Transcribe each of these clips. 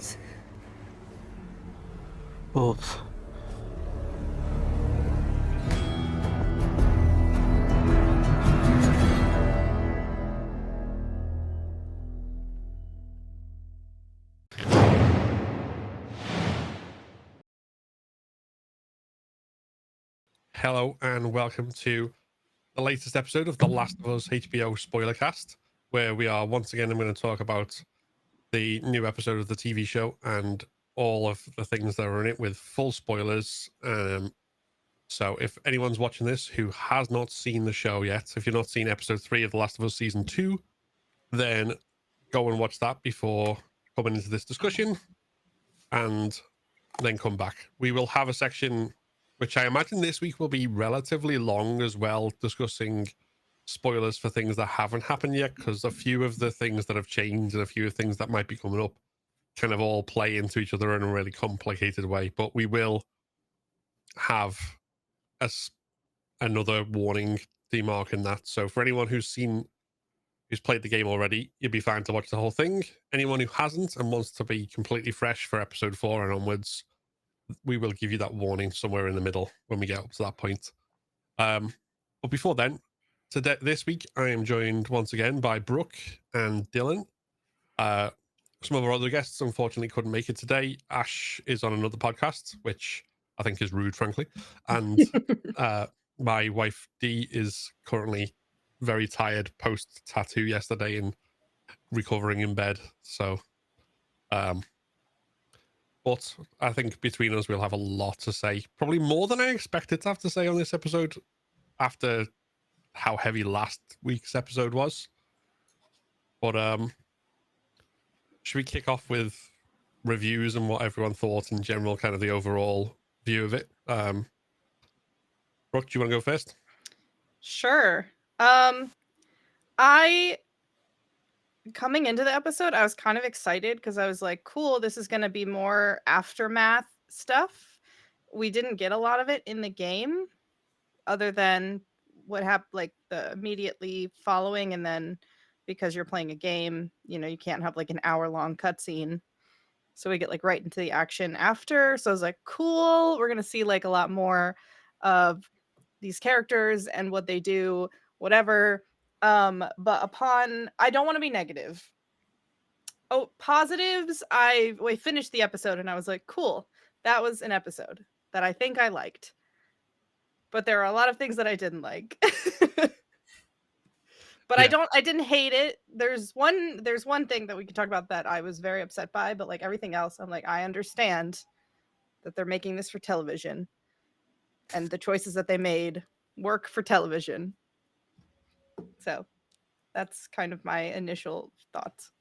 episodes. Both. Hello and welcome to the latest episode of The Last of Us HBO Spoilercast, where we are once again, I'm going to talk about the new episode of the TV show and all of the things that are in it with full spoilers. So if anyone's watching this who has not seen the show yet, if you've not seen episode 3 of The Last of Us season 2, then go and watch that before coming into this discussion and then come back. We will have a section which I imagine this week will be relatively long as well, discussing spoilers for things that haven't happened yet, because a few of the things that have changed and a few of things that might be coming up kind of all play into each other in a really complicated way. But we will have another warning demarking that. So for anyone who's played the game already, you'd be fine to watch the whole thing. Anyone who hasn't and wants to be completely fresh for episode 4 and onwards, we will give you that warning somewhere in the middle when we get up to that point. But before then, this week I am joined once again by Brooke and Dylan. Some of our other guests unfortunately couldn't make it today. Ash is on another podcast, which I think is rude, frankly. And my wife Dee is currently very tired post tattoo yesterday and recovering in bed. So but I think between us, we'll have a lot to say. Probably more than I expected to have to say on this episode after how heavy last week's episode was. But should we kick off with reviews and what everyone thought in general, kind of the overall view of it? Brooke, do you want to go first? Sure. Coming into the episode, I was kind of excited because I was like, cool, this is going to be more aftermath stuff. We didn't get a lot of it in the game other than what happened, like the immediately following. And then because you're playing a game, you can't have like an hour-long cutscene. So we get like right into the action after. So I was like, cool, we're going to see like a lot more of these characters and what they do, whatever. But I don't want to be negative. Oh, positives. We finished the episode and I was like, cool, that was an episode that I think I liked. But there are a lot of things that I didn't like. But yeah. I didn't hate it. There's one thing that we can talk about that I was very upset by, but like everything else, I'm like, I understand that they're making this for television and the choices that they made work for television. So that's kind of my initial thoughts.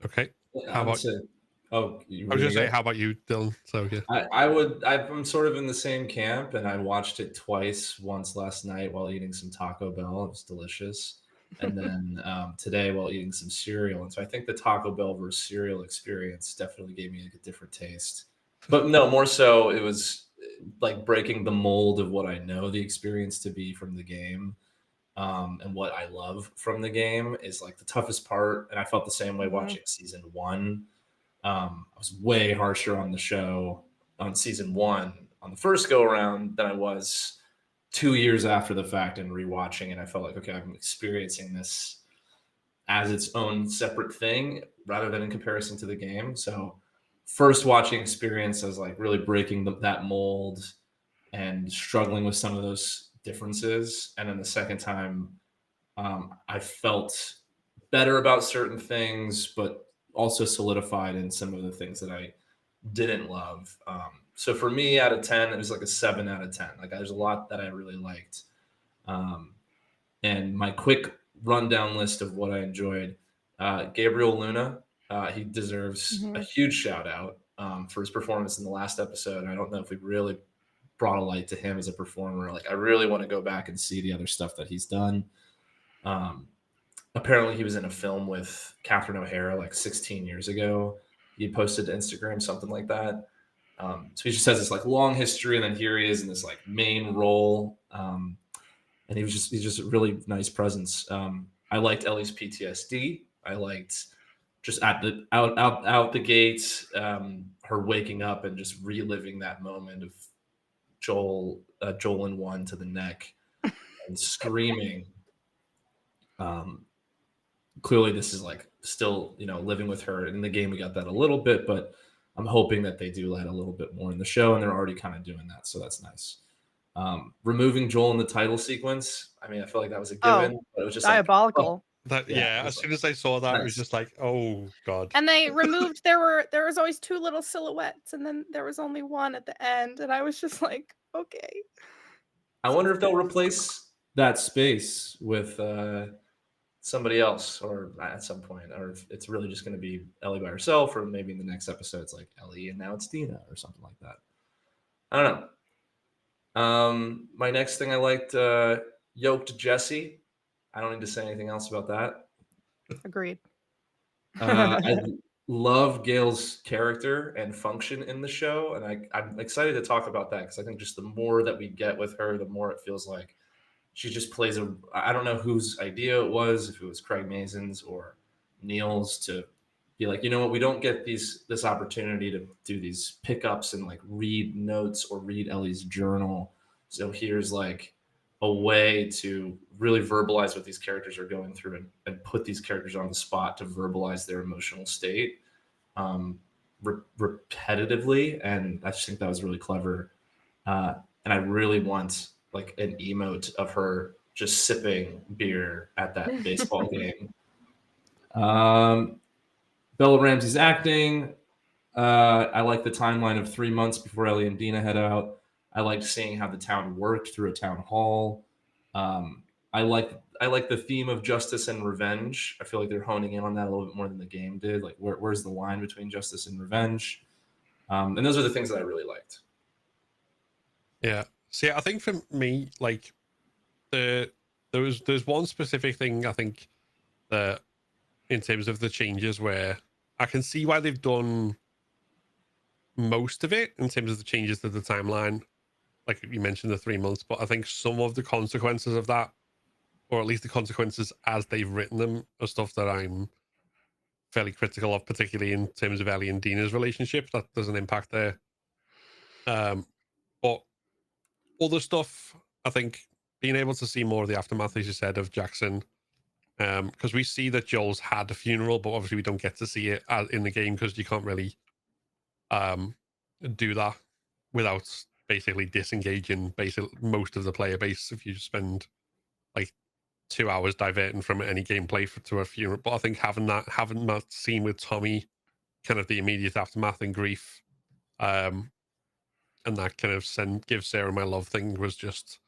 Okay. How about you? I was going to say, how about you, Dylan? So yeah. I'm sort of in the same camp, and I watched it once last night while eating some Taco Bell. It was delicious. And then today while eating some cereal. And so I think the Taco Bell versus cereal experience definitely gave me like a different taste. But no, more so it was like breaking the mold of what I know the experience to be from the game. And what I love from the game is like the toughest part. And I felt the same way watching season 1. I was way harsher on the show on season 1 on the first go around than I was 2 years after the fact and rewatching it. I felt like, okay, I'm experiencing this as its own separate thing rather than in comparison to the game. So first watching experience, I was like really breaking that mold and struggling with some of those differences. And then the second time, I felt better about certain things, but also solidified in some of the things that I didn't love. So for me, out of 10, it was like a 7 out of 10. Like there's a lot that I really liked. And my quick rundown list of what I enjoyed, Gabriel Luna, he deserves a huge shout out for his performance in the last episode. And I don't know if we really brought a light to him as a performer. Like I really want to go back and see the other stuff that he's done. Apparently he was in a film with Catherine O'Hara like 16 years ago. He posted to Instagram, something like that. So he just has this like long history, and then here he is in this like main role. And he's just a really nice presence. I liked Ellie's PTSD. I liked just at the out the gates, her waking up and just reliving that moment of Joel in one to the neck and screaming. Clearly, this is like still living with her. In the game, we got that a little bit, but I'm hoping that they do that a little bit more in the show, and they're already kind of doing that, so that's nice. Removing Joel in the title sequence, I mean, I feel like that was a given, but it was just diabolical. That Yeah, as soon as I saw that, it was nice. just like, oh god. And they removed there was always two little silhouettes, and then there was only one at the end, and I was just like, okay. I wonder if they'll replace that space with somebody else, or at some point, or if it's really just going to be Ellie by herself, or maybe in the next episode it's like Ellie and now it's Dina or something like that. I don't know. My next thing I liked, yoked Jesse. I don't need to say anything else about that. Agreed. I love Gail's character and function in the show, and I'm excited to talk about that because I think just the more that we get with her, the more it feels like she just plays a. I don't know whose idea it was, if it was Craig Mason's or Neil's, to be like, you know what, we don't get this opportunity to do these pickups and like read notes or read Ellie's journal. So here's like a way to really verbalize what these characters are going through and put these characters on the spot to verbalize their emotional state repetitively. And I just think that was really clever. And I really want like an emote of her just sipping beer at that baseball game. Bella Ramsey's acting. I like the timeline of 3 months before Ellie and Dina head out. I liked seeing how the town worked through a town hall. I like the theme of justice and revenge. I feel like they're honing in on that a little bit more than the game did. Like, where's the line between justice and revenge? And those are the things that I really liked. Yeah. See, I think for me, like there's one specific thing I think that in terms of the changes where I can see why they've done most of it in terms of the changes to the timeline. Like you mentioned, the 3 months, but I think some of the consequences of that, or at least the consequences as they've written them, are stuff that I'm fairly critical of, particularly in terms of Ellie and Dina's relationship. That doesn't impact there. But other stuff, I think being able to see more of the aftermath, as you said, of Jackson, because we see that Joel's had a funeral, but obviously we don't get to see it in the game because you can't really do that without basically disengaging basically most of the player base if you spend like 2 hours diverting from any gameplay to a funeral. But I think having that scene with Tommy, kind of the immediate aftermath and grief, and that kind of give Sarah my love thing was just,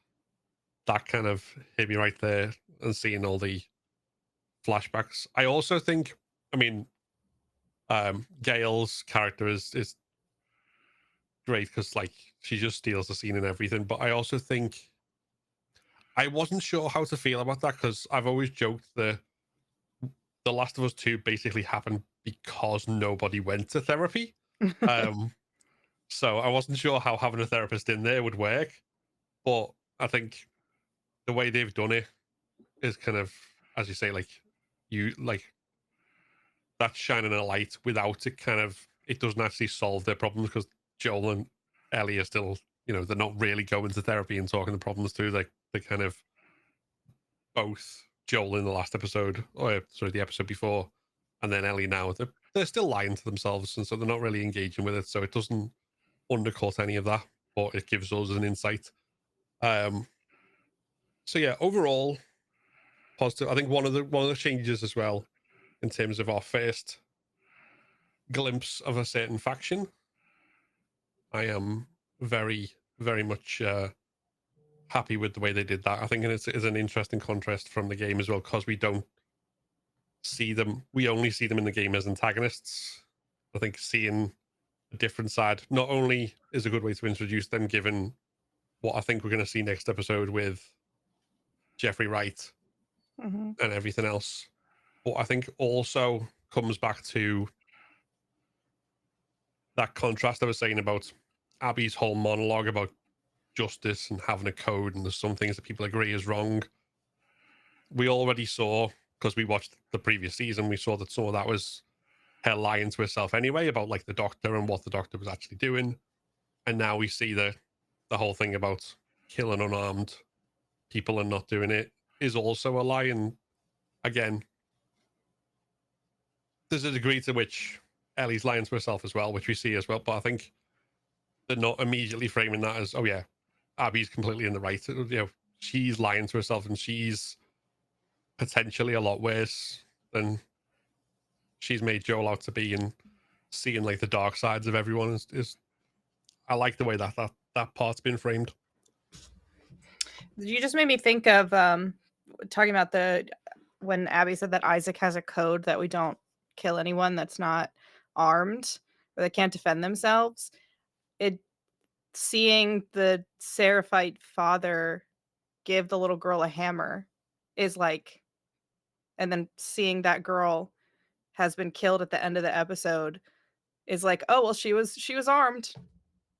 that kind of hit me right there, and seeing all the flashbacks. I also think, I mean, Gail's character is great because like she just steals the scene and everything. But I also think I wasn't sure how to feel about that because I've always joked that The Last of Us 2 basically happened because nobody went to therapy. So I wasn't sure how having a therapist in there would work. But I think the way they've done it is kind of, as you say, like you like that's shining a light without it kind of, it doesn't actually solve their problems because Joel and Ellie are still, they're not really going to therapy and talking the problems through. Like they kind of both Joel in the last episode, or sorry, the episode before, and then Ellie now, they're still lying to themselves, and so they're not really engaging with it. So it doesn't undercut any of that, but it gives us an insight. So yeah, overall positive. I think one of the changes as well, in terms of our first glimpse of a certain faction, I am very, very much happy with the way they did that. I think it's an interesting contrast from the game as well, because we don't see them. We only see them in the game as antagonists. I think seeing a different side not only is a good way to introduce them, given what I think we're going to see next episode with Jeffrey Wright and everything else, but I think also comes back to that contrast I was saying about Abby's whole monologue about justice and having a code, and there's some things that people agree is wrong. We already saw, because we watched the previous season, we saw that some of that was her lying to herself anyway about like the doctor and what the doctor was actually doing. And now we see the whole thing about killing unarmed people and not doing it is also a lie. And again, there's a degree to which Ellie's lying to herself as well, which we see as well. But I think they're not immediately framing that as, oh yeah, Abby's completely in the right. You know, she's lying to herself and she's potentially a lot worse than she's made Joel out to be. And seeing like the dark sides of everyone is I like the way that part's been framed. You just made me think of talking about when Abby said that Isaac has a code that we don't kill anyone that's not armed or they can't defend themselves. Seeing the Seraphite father give the little girl a hammer is like, and then seeing that girl has been killed at the end of the episode is like, oh well, she was armed.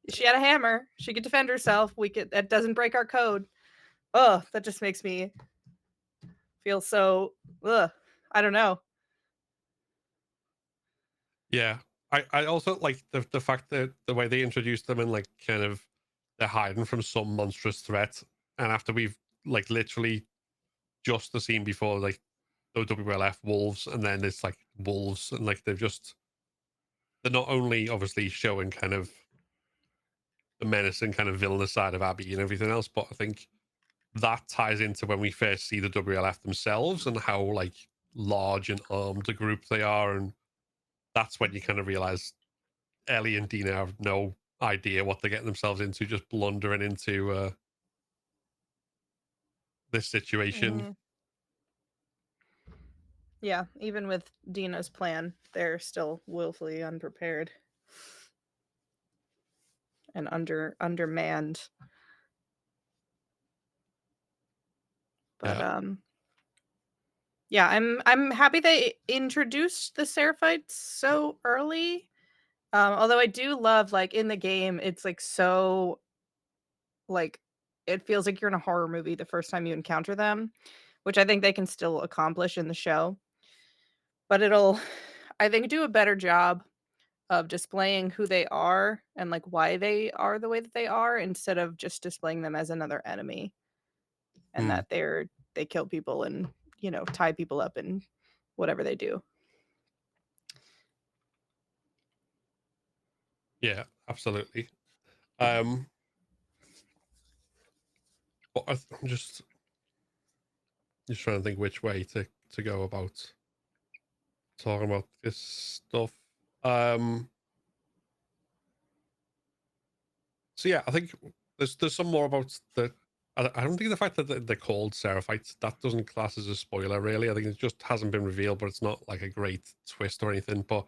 She had a hammer. She could defend herself. That doesn't break our code. Oh, that just makes me feel so I don't know. Yeah. I also like the fact that the way they introduced them and like kind of they're hiding from some monstrous threat. And after we've like literally just the scene before like the WLF wolves, and then it's like wolves, and like they're not only obviously showing kind of the menacing kind of villainous side of Abby and everything else, but I think that ties into when we first see the WLF themselves and how like large and armed a group they are. And that's when you kind of realize Ellie and Dina have no idea what they're getting themselves into, just blundering into this situation. Mhm. Yeah, even with Dina's plan, they're still willfully unprepared and undermanned. But yeah, I'm happy they introduced the Seraphites so early. Although I do love like in the game, it's like so like it feels like you're in a horror movie the first time you encounter them, which I think they can still accomplish in the show. But it'll, I think, do a better job of displaying who they are and like why they are the way that they are instead of just displaying them as another enemy and that they kill people and, you know, tie people up and whatever they do. Yeah, absolutely. But I'm just trying to think which way to go about talking about this stuff. So yeah, I think there's some more about the. I don't think the fact that they're called Seraphites, that doesn't class as a spoiler, really. I think it just hasn't been revealed, but it's not like a great twist or anything. But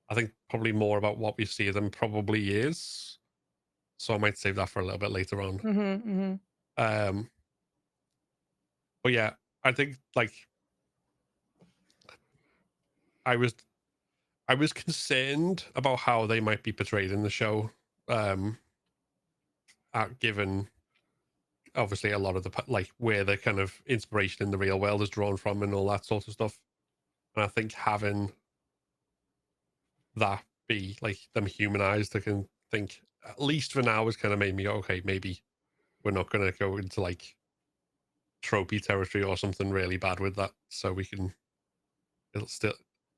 I think probably more about what we see them probably is. So I might save that for a little bit later on. But yeah, I think like I was concerned about how they might be portrayed in the show, given obviously a lot of the like where the kind of inspiration in the real world is drawn from and all that sort of stuff. And I think having that be like them humanized, I can think at least for now has kind of made me go, okay, maybe we're not going to go into like tropey territory or something really bad with that. So we can,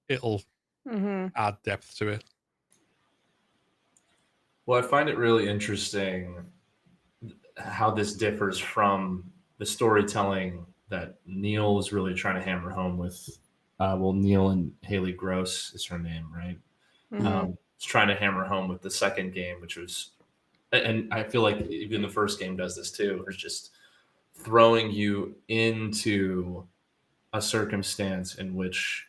it'll add depth to it. Well, I find it really interesting how this differs from the storytelling that Neil was really trying to hammer home with. Neil and Haley Gross is her name, right? Was trying to hammer home with the second game, which was, and I feel like even the first game does this too. It's just throwing you into a circumstance in which,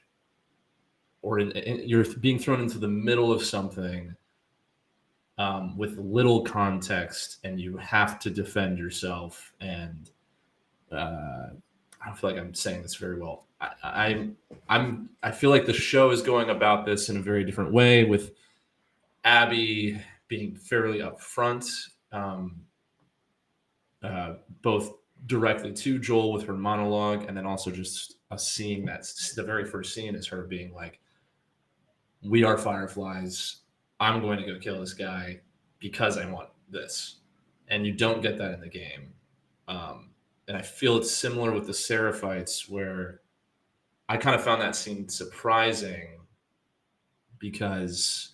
you're being thrown into the middle of something with little context, and you have to defend yourself. And I don't feel like I'm saying this very well. I feel like the show is going about this in a very different way, with Abby being fairly upfront, both directly to Joel with her monologue, and then also just us seeing that the very first scene is her being like, we are Fireflies. I'm going to go kill this guy because I want this. And you don't get that in the game. And I feel it's similar with the Seraphites, where I kind of found that scene surprising because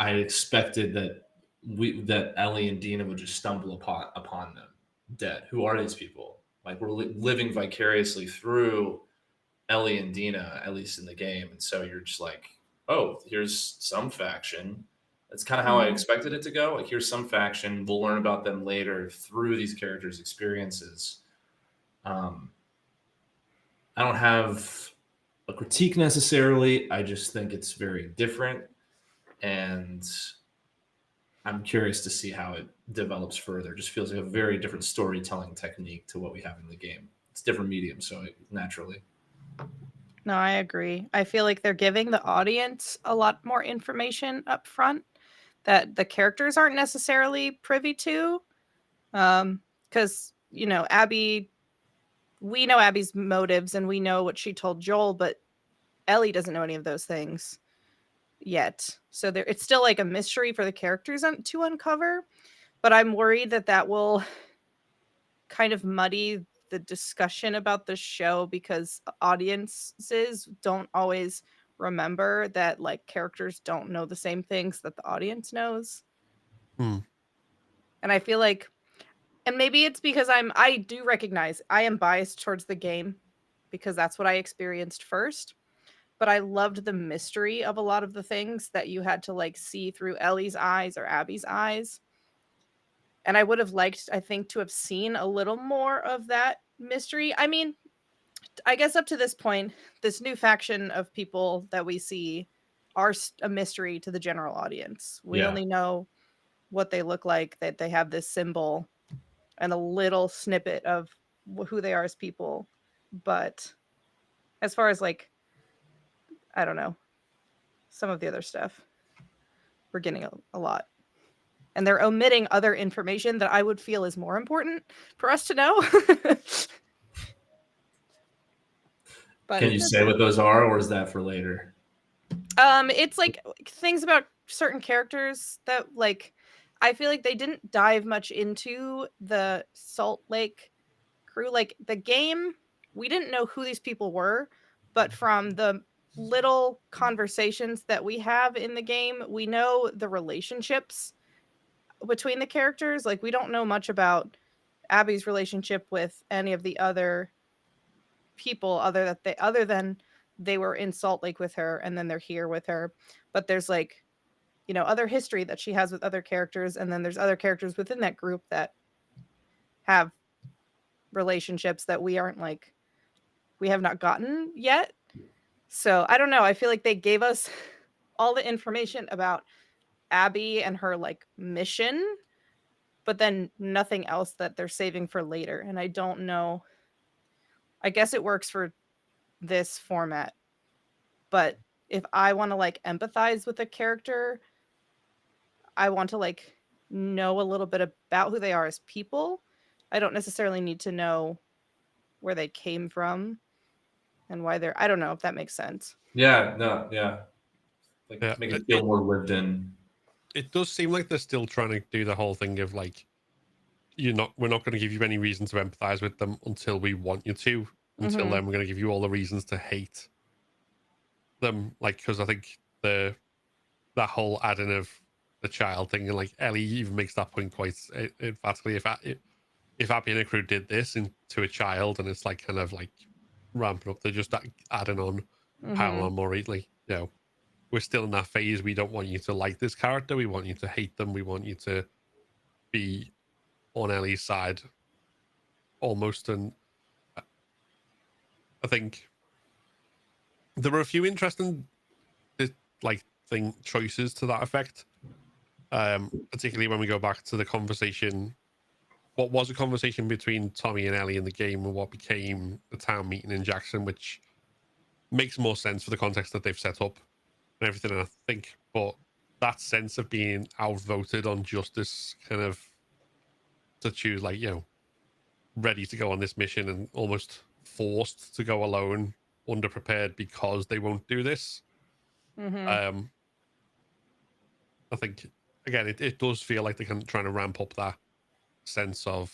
I expected that Ellie and Dina would just stumble upon them dead. Who are these people? Like, we're living vicariously through Ellie and Dina, at least in the game, and so you're just like, oh, here's some faction. That's kind of how I Mhm. expected it to go. Like, here's some faction. We'll learn about them later through these characters' experiences. Um, I don't have a critique necessarily. I just think it's very different, and I'm curious to see how it develops further. It just feels like a very different storytelling technique to what we have in the game. It's different medium, so naturally. No, I agree. I feel like they're giving the audience a lot more information up front that the characters aren't necessarily privy to. Because, Abby, we know Abby's motives and we know what she told Joel, but Ellie doesn't know any of those things yet. So it's still like a mystery for the characters to uncover. But I'm worried that will kind of muddy the discussion about the show because audiences don't always remember that like characters don't know the same things that the audience knows. Hmm. And I feel like, and maybe it's because I do recognize I am biased towards the game because that's what I experienced first. But I loved the mystery of a lot of the things that you had to like see through Ellie's eyes or Abby's eyes. And I would have liked, I think, to have seen a little more of that mystery. I mean, I guess up to this point, this new faction of people that we see are a mystery to the general audience. We Yeah. only know what they look like, that they have this symbol and a little snippet of who they are as people. But as far as like, I don't know, some of the other stuff, we're getting a lot. And they're omitting other information that I would feel is more important for us to know. But Can you say what those are, or is that for later? It's like things about certain characters that like I feel like they didn't dive much into the Salt Lake crew. Like the game, we didn't know who these people were, but from the little conversations that we have in the game, we know the relationships between the characters. Like we don't know much about Abby's relationship with any of the other people other than they were in Salt Lake with her and then they're here with her. But there's like, other history that she has with other characters, and then there's other characters within that group that have relationships that we have not gotten yet. So I don't know. I feel like they gave us all the information about Abby and her like mission, but then nothing else that they're saving for later. And I don't know. I guess it works for this format, but if I want to like empathize with a character, I want to like know a little bit about who they are as people. I don't necessarily need to know where they came from and why they're I don't know if that makes sense. Yeah, no, yeah. Like, Yeah, make it feel more lived in. it does seem like they're still trying to do the whole thing of like, we're not going to give you any reason to empathize with them until we want you to. Until then, we're going to give you all the reasons to hate them. Like, because I think that whole adding of the child thing, and like Ellie even makes that point quite emphatically. If Abby and her crew did this into a child, and it's like kind of like ramping up, they're just adding on, piling on more easily. We're still in that phase. We don't want you to like this character. We want you to hate them. We want you to be on Ellie's side almost. And I think there were a few interesting like choices to that effect. Particularly when we go back to the conversation, what was a conversation between Tommy and Ellie in the game and what became the town meeting in Jackson, which makes more sense for the context that they've set up and everything, I think. But that sense of being outvoted on justice, kind of to choose, like, ready to go on this mission and almost forced to go alone, underprepared because they won't do this. Hmm. I think again it does feel like they're kind of trying to ramp up that sense of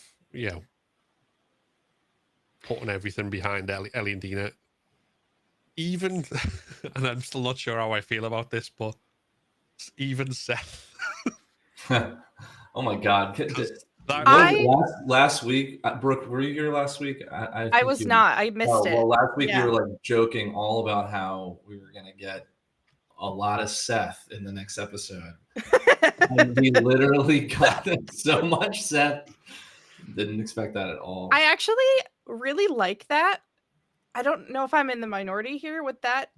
putting everything behind Ellie and Dina. Even, and I'm still not sure how I feel about this, but even Seth. Oh my God! That I Last week, Brooke, were you here last week? I I think was you. not. I missed Oh, it. well, last week you Yeah. were like joking all about how we were gonna get a lot of Seth in the next episode. And we literally got so much Seth. Didn't expect that at all. I actually really like that. I don't know if I'm in the minority here with that.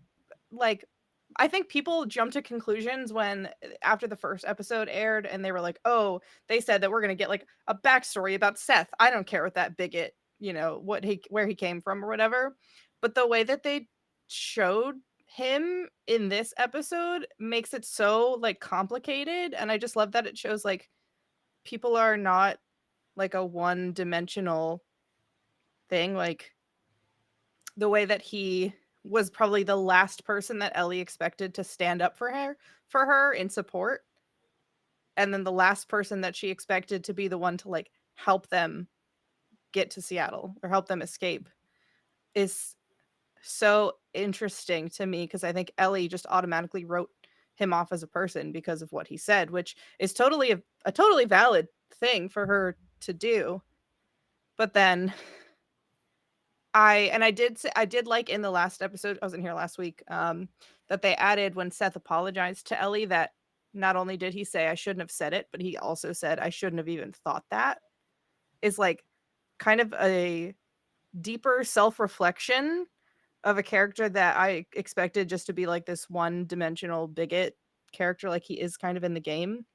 Like, I think people jump to conclusions when after the first episode aired and they were like, oh, they said that we're gonna get like a backstory about Seth. I don't care what that bigot, where he came from or whatever. But the way that they showed him in this episode makes it so like complicated. And I just love that it shows like people are not like a one-dimensional thing. Like the way that he was probably the last person that Ellie expected to stand up for her in support, and then the last person that she expected to be the one to like help them get to Seattle or help them escape is so interesting to me, because I think Ellie just automatically wrote him off as a person because of what he said, which is totally a totally valid thing for her to do. But then I did like in the last episode, I wasn't here last week, that they added when Seth apologized to Ellie that not only did he say I shouldn't have said it, but he also said I shouldn't have even thought that. Is like kind of a deeper self-reflection of a character that I expected just to be like this one-dimensional bigot character like he is kind of in the game.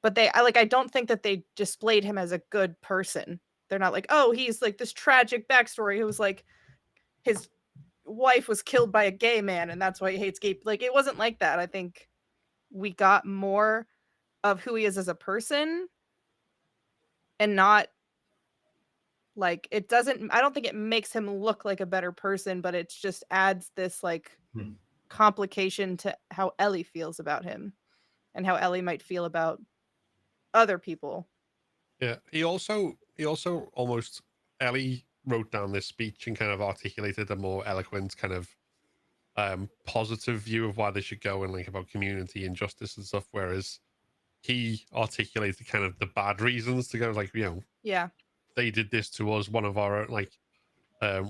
But I don't think that they displayed him as a good person. They're not like, oh, he's like this tragic backstory who was like his wife was killed by a gay man and that's why he hates gay. Like, it wasn't like that. I think we got more of who he is as a person, and not like I don't think it makes him look like a better person, but it just adds this like Hmm. complication to how Ellie feels about him and how Ellie might feel about other people. Yeah, he also almost Ellie wrote down this speech and kind of articulated a more eloquent kind of positive view of why they should go and like about community and justice and stuff, whereas he articulated kind of the bad reasons to go, like, Yeah. they did this to us, one of our like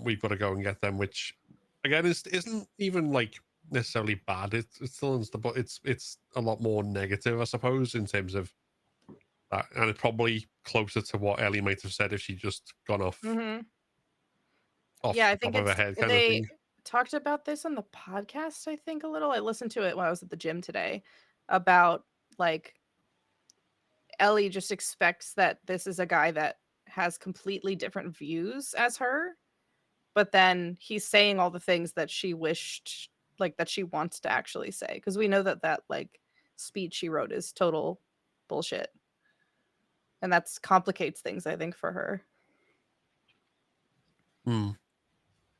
we've got to go and get them, which again isn't even like necessarily bad. It's still but it's a lot more negative, I suppose, in terms of that, and it's probably closer to what Ellie might have said if she just gone off Mm-hmm. off Yeah, I the think top of her it's head kind of they thing. talked about this on the podcast, I think a little. I listened to it when I was at the gym today about like Ellie just expects that this is a guy that has completely different views as her, but then he's saying all the things that she wished, like that she wants to actually say, because we know that like speech she wrote is total bullshit, and that's complicates things, I think, for her.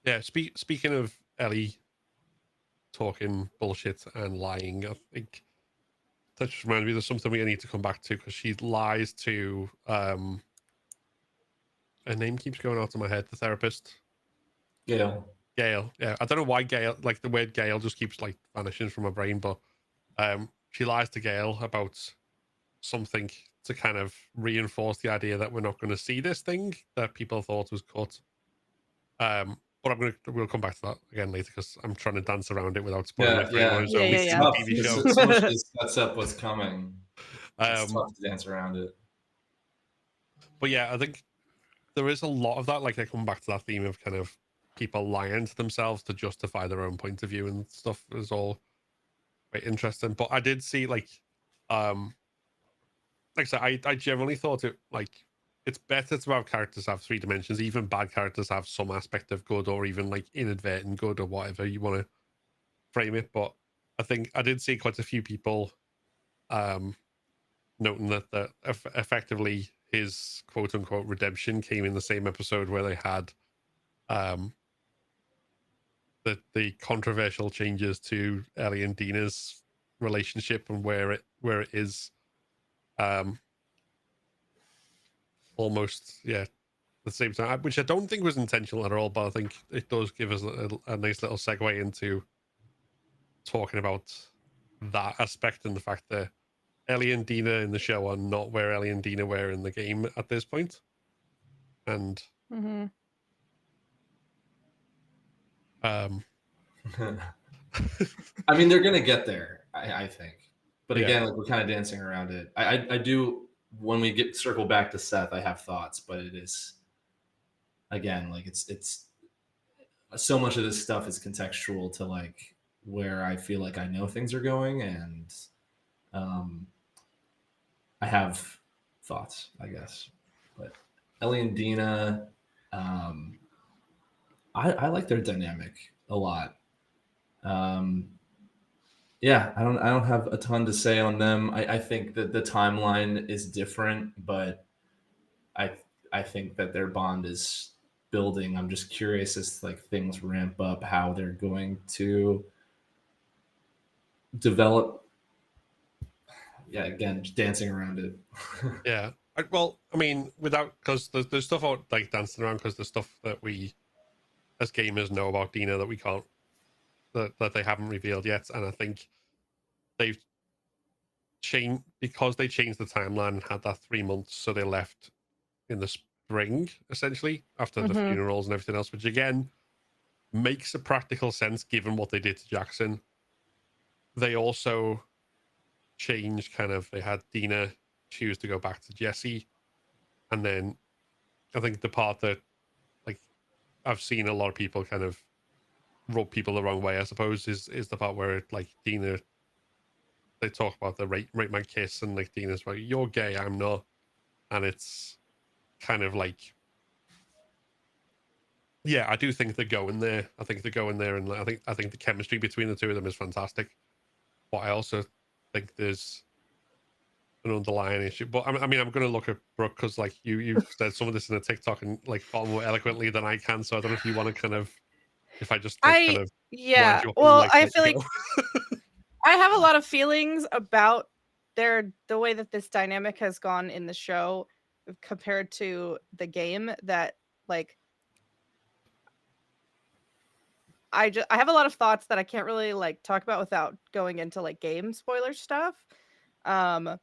Yeah, speaking of Ellie talking bullshit and lying, I think that just reminds me there's something we need to come back to, because she lies to her name keeps going out of my head, the therapist. Gail. Gail. Yeah, I don't know why Gail, like the word Gail just keeps like vanishing from my brain, but she lies to Gail about something to kind of reinforce the idea that we're not going to see this thing that people thought was cut. But we'll come back to that again later, because I'm trying to dance around it without spoiling it for anyone who's Yeah, only yeah, seen yeah. the Tough TV because show. so much just sets up what's coming. It's Um, tough to dance around it. but yeah, I think there is a lot of that. Like, I come back to that theme of kind of people lying to themselves to justify their own point of view and stuff is all quite interesting. But I did see um, like I said, I generally thought it like it's better to have characters have three dimensions. Even bad characters have some aspect of good, or even like inadvertent good, or whatever you want to frame it. But I think I did see quite a few people noting that effectively his quote unquote redemption came in the same episode where they had the controversial changes to Ellie and Dina's relationship and where it is, almost at the same time, which I don't think was intentional at all, but I think it does give us a nice little segue into talking about that aspect and the fact that Ellie and Dina in the show are not where Ellie and Dina were in the game at this point. And Mm-hmm. I mean, they're gonna get there, I think. But Yeah. again, like we're kind of dancing around it. I do when we get circle back to Seth, I have thoughts, but it is again like it's so much of this stuff is contextual to like where I feel like I know things are going, and I have thoughts, I guess. But Ellie and Dina, I like their dynamic a lot. Yeah, I don't have a ton to say on them. I think that the timeline is different, but I I think that their bond is building. I'm just curious as like things ramp up how they're going to develop. Yeah, again, just dancing around it. Yeah. Well, I mean, without, because there's stuff out like dancing around, because there's stuff that we as gamers know about Dina that we can't, that they haven't revealed yet. And I think they've changed, because they changed the timeline and had that 3 months, so they left in the spring essentially after the Mm-hmm. funerals and everything else, which again makes a practical sense given what they did to Jackson. They also changed kind of, they had Dina choose to go back to Jesse, and then I think the part that like I've seen a lot of people kind of rub people the wrong way, I suppose, is the part where it, like Dina, they talk about the rape my kiss, and like Dina's like, you're gay, I'm not, and it's kind of like, yeah, I do think they're going there. I think they're going there, and I think the chemistry between the two of them is fantastic. But I also think there's an underlying issue. But I mean, I'm going to look at Brooke, because like you've said some of this in a TikTok and like far more eloquently than I can. So I don't know if you want to kind of, if I just like kind of wind you up and Well, like I let feel you like go. I have a lot of feelings about the way that this dynamic has gone in the show compared to the game, that like I have a lot of thoughts that I can't really like talk about without going into like game spoiler stuff. I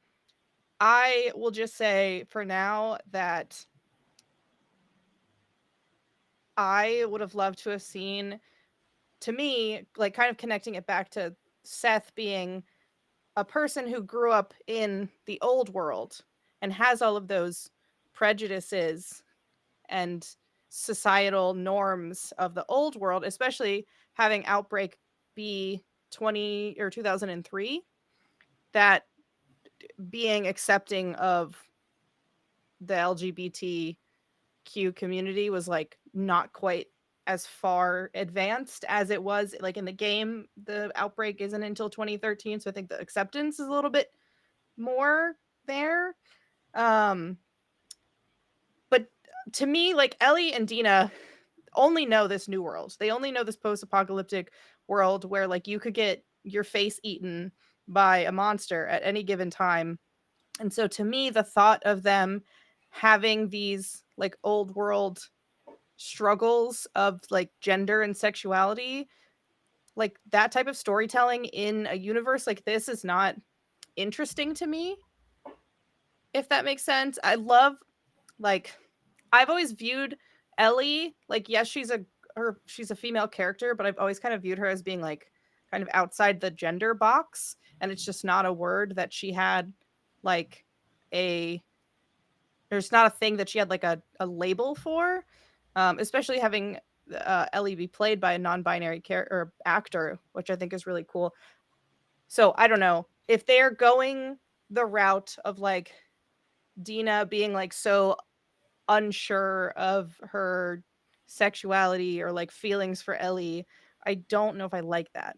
will just say for now that I would have loved to have seen, to me, like kind of connecting it back to Seth being a person who grew up in the old world and has all of those prejudices and societal norms of the old world, especially having Outbreak be 20 or 2003, that being accepting of the LGBTQ community was like not quite as far advanced as it was like in the game. The Outbreak isn't until 2013, so I think the acceptance is a little bit more there. But to me, like Ellie and Dina only know this new world. They only know this post-apocalyptic world where like you could get your face eaten by a monster at any given time. And so to me, the thought of them having these like old world struggles of like gender and sexuality, like that type of storytelling in a universe like this is not interesting to me, if that makes sense. I love, like, I've always viewed Ellie like, yes, she's a female character, but I've always kind of viewed her as being like kind of outside the gender box, and it's just not a word that she had like a there's not a thing that she had like a label for, especially having Ellie be played by a non-binary character or actor, which I think is really cool. So I don't know if they're going the route of like Dina being like so unsure of her sexuality or like feelings for Ellie. I don't know if I like that,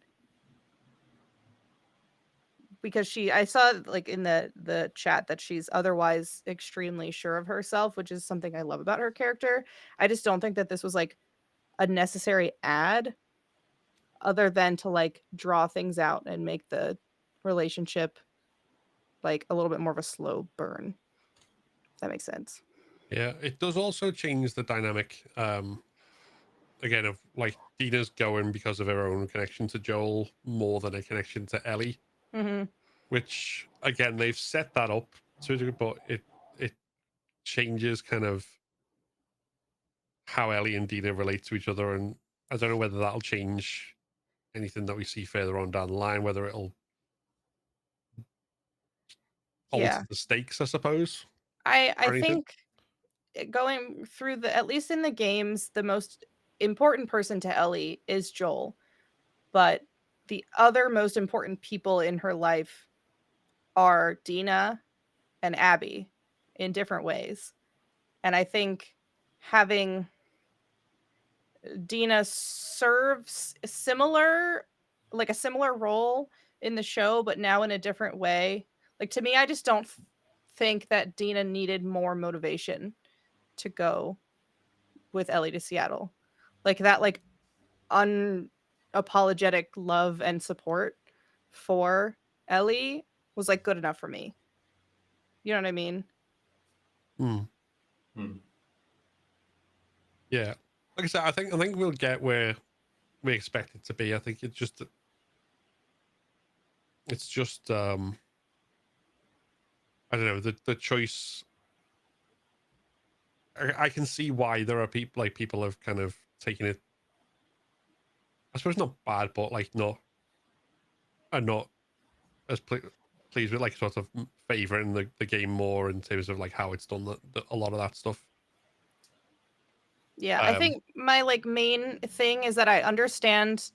because I saw like in the chat that she's otherwise extremely sure of herself, which is something I love about her character. I just don't think that this was like a necessary ad other than to like draw things out and make the relationship like a little bit more of a slow burn. If that makes sense. Yeah, it does also change the dynamic. Again, of like Dina's going because of her own connection to Joel more than a connection to Ellie, Mm-hmm. which again they've set that up to a degree, but it changes kind of how Ellie and Dina relate to each other, and I don't know whether that'll change anything that we see further on down the line, whether it'll alter Yeah. the stakes, I suppose. I or anything. think going through at least in the games, the most important person to Ellie is Joel, but the other most important people in her life are Dina and Abby in different ways. And I think having Dina serves a similar role in the show, but now in a different way. Like, to me, I just don't think that Dina needed more motivation to go with Ellie to Seattle. Like that, like unapologetic love and support for Ellie was like good enough for me. You know what I mean? Yeah, like I said, I think we'll get where we expect it to be. I think it's just I don't know, the choice. I can see why there are people have kind of taken it, I suppose not bad, but like not as pleased with, like sort of favoring the game more in terms of like how it's done a lot of that stuff. Yeah, I think my like main thing is that I understand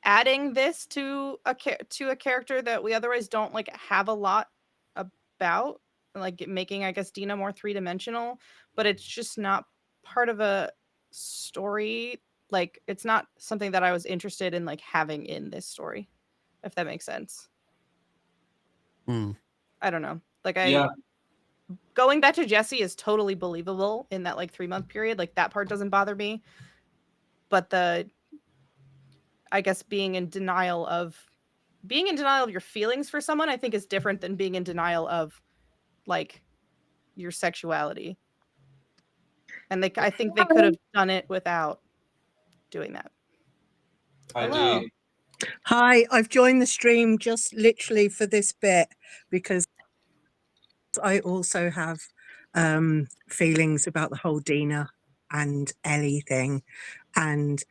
adding this to a character that we otherwise don't like have a lot about, like making, I guess, Dina more three-dimensional, but it's just not part of a story. Like, it's not something that I was interested in like having in this story, if that makes sense. I don't know. Like, going back to Jesse is totally believable in that like 3-month period. Like, that part doesn't bother me. But I guess being in denial of your feelings for someone, I think is different than being in denial of like your sexuality. And I think they could have done it without doing that. Hello. Hi, I've joined the stream just literally for this bit because I also have feelings about the whole Dina and Ellie thing. And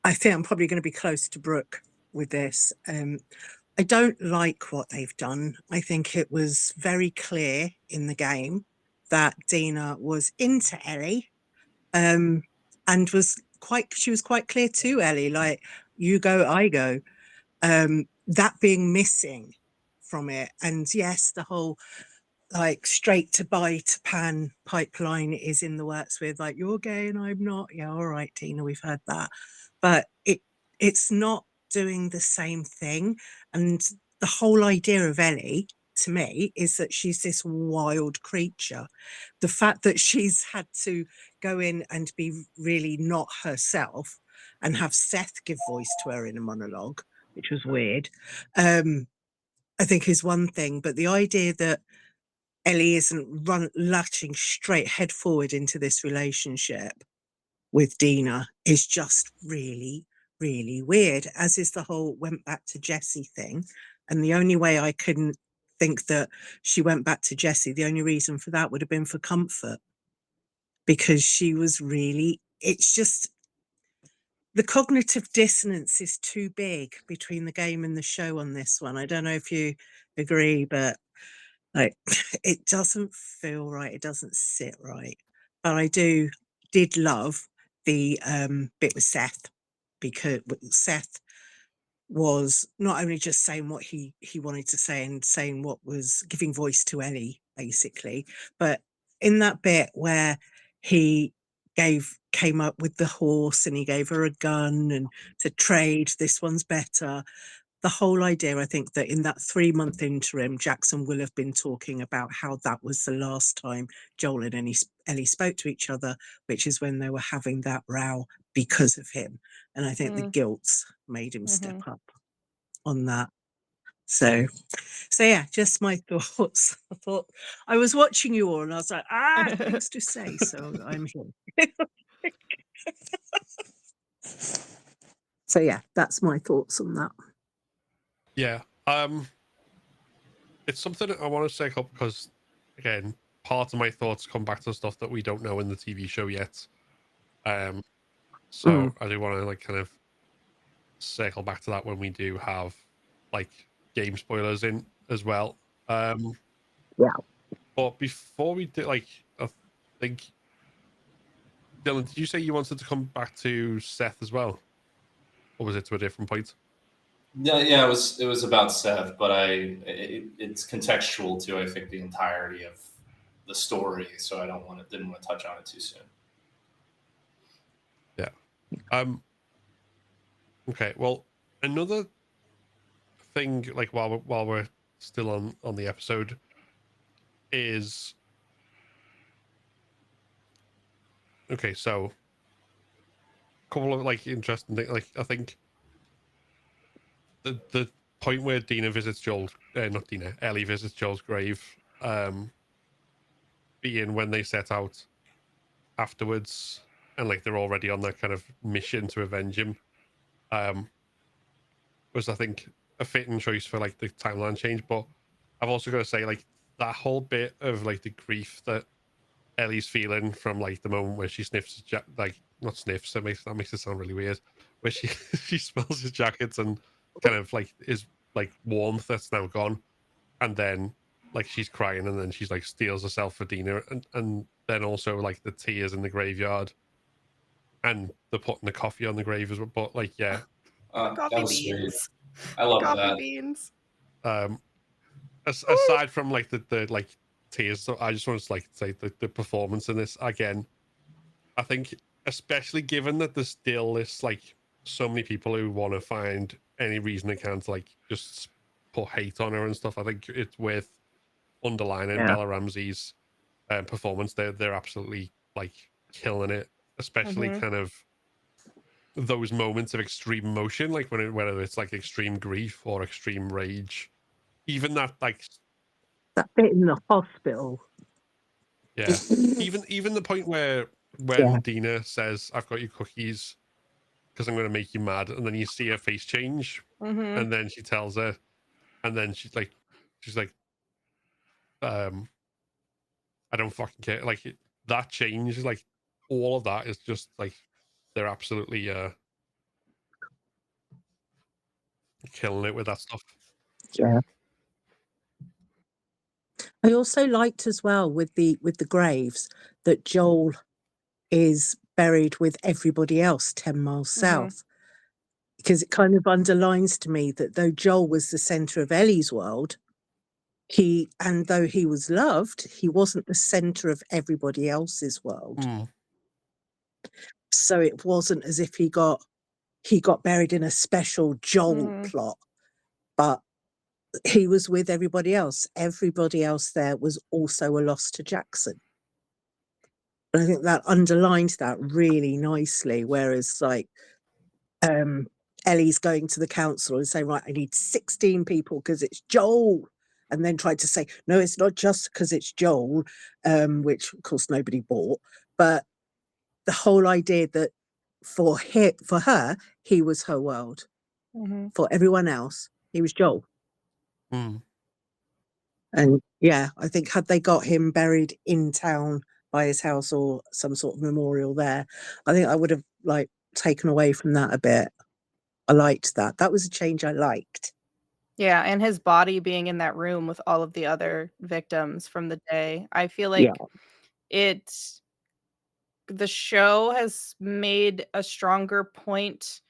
I think I'm probably going to be close to Brooke with this. I don't like what they've done. I think it was very clear in the game that Dina was into Ellie, and she was quite clear to Ellie, like, you go, I go. That being missing from it. And yes, the whole like straight to buy to pan pipeline is in the works with like, you're gay and I'm not. Yeah, all right, Tina, we've heard that. But it's not doing the same thing. And the whole idea of Ellie, to me, is that she's this wild creature. The fact that she's had to go in and be really not herself and have Seth give voice to her in a monologue, which was weird, I think is one thing. But the idea that Ellie isn't latching straight head forward into this relationship with Dina is just really, really weird, as is the whole went back to Jesse thing. And the only way I couldn't think that she went back to Jesse, the only reason for that would have been for comfort, because she was really, it's just, the cognitive dissonance is too big between the game and the show on this one. I don't know if you agree, but like, it doesn't feel right. It doesn't sit right. But I did love the bit with Seth, because Seth was not only just saying what he wanted to say and saying what was giving voice to Ellie, basically, but in that bit where he came up with the horse and he gave her a gun and to trade, this one's better. the whole idea, I think that in that 3-month interim, Jackson will have been talking about how that was the last time Joel and Ellie spoke to each other, which is when they were having that row because of him. And I think the guilt made him step up on that. So yeah, just my thoughts. I thought I was watching you all and I was like, things to say. So I'm here. So yeah, that's my thoughts on that. Yeah. It's something that I want to take up because, again, part of my thoughts come back to stuff that we don't know in the TV show yet. So I do want to like kind of circle back to that when we do have like game spoilers in as well. Yeah. But before we do, like, I think, Dylan, did you say you wanted to come back to Seth as well, or was it to a different point? Yeah, it was about Seth, but it's contextual to, I think, the entirety of the story, so I didn't want to touch on it too soon. Yeah. Okay. Well, another thing, like while we're still on the episode, is okay. So, a couple of like interesting things. Like I think the point where Dina visits Joel's, not Dina, Ellie visits Joel's grave, being when they set out afterwards, and like they're already on that kind of mission to avenge him, was I think a fitting choice for like the timeline change. But I've also got to say, like, that whole bit of like the grief that Ellie's feeling from like the moment where she sniffs like not sniffs, that makes it sound really weird, where she she smells his jackets and kind of like is like warmth that's now gone, and then like she's crying and then she's like steals herself for Dina, and then also like the tears in the graveyard and the putting the coffee on the grave as well. But like The that coffee was sweet. beans. I love Coffee that. beans. Aside from like the like tears, so I just want to like say the performance in this again. I think, especially given that there's still this like so many people who want to find any reason they can to like just put hate on her and stuff. I think it's worth underlining Bella Ramsey's performance. They're absolutely like killing it, especially kind of those moments of extreme emotion, like whether it's like extreme grief or extreme rage. Even that like That bit in the hospital. yeah, even the point where when Dina says, "I've got your cookies because I'm going to make you mad," and then you see her face change, and then she tells her, and then she's like, I don't fucking care. Like that change, like all of that is just like they're absolutely killing it with that stuff. Yeah. I also liked as well with the graves that Joel is buried with everybody else 10 miles south, because it kind of underlines to me that though Joel was the center of Ellie's world, though he was loved, he wasn't the center of everybody else's world. So it wasn't as if he got buried in a special Joel plot, but he was with everybody else. Everybody else there was also a loss to Jackson. And I think that underlines that really nicely. Whereas like Ellie's going to the council and saying, right, I need 16 people because it's Joel. And then tried to say, no, it's not just because it's Joel, which of course nobody bought. But the whole idea that for her, he was her world. For everyone else, he was Joel. And yeah, I think had they got him buried in town by his house or some sort of memorial there, I think I would have like taken away from that a bit. I liked that. That was a change I liked. Yeah, and his body being in that room with all of the other victims from the day. I feel like the show has made a stronger point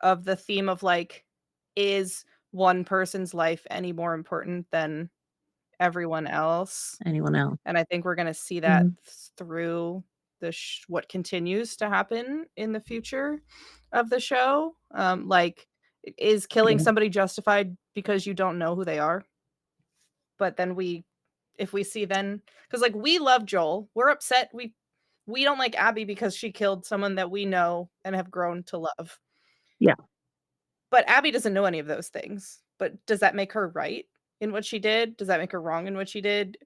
of the theme of like, is one person's life any more important than everyone else? Anyone else? And I think we're going to see that through what continues to happen in the future of the show. Like Is killing Yeah. somebody justified because you don't know who they are? But then if we see then, because like we love Joel, we're upset. We don't like Abby because she killed someone that we know and have grown to love. Yeah. But Abby doesn't know any of those things. But does that make her right in what she did? Does that make her wrong in what she did?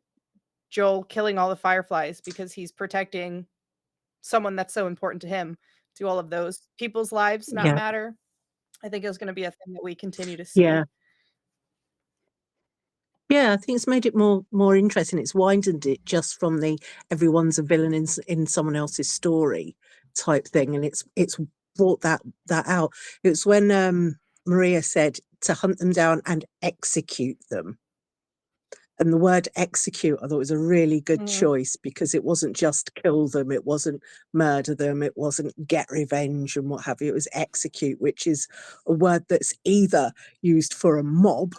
Joel killing all the Fireflies because he's protecting someone that's so important to him. Do all of those people's lives not Yeah. matter? I think it's going to be a thing that we continue to see. Yeah. Yeah, I think it's made it more interesting. It's widened it just from the everyone's a villain in someone else's story type thing, and it's brought that out. It was when Maria said to hunt them down and execute them. And the word execute, I thought was a really good Mhm. choice, because it wasn't just kill them, it wasn't murder them, it wasn't get revenge and what have you. It was execute, which is a word that's either used for a mob,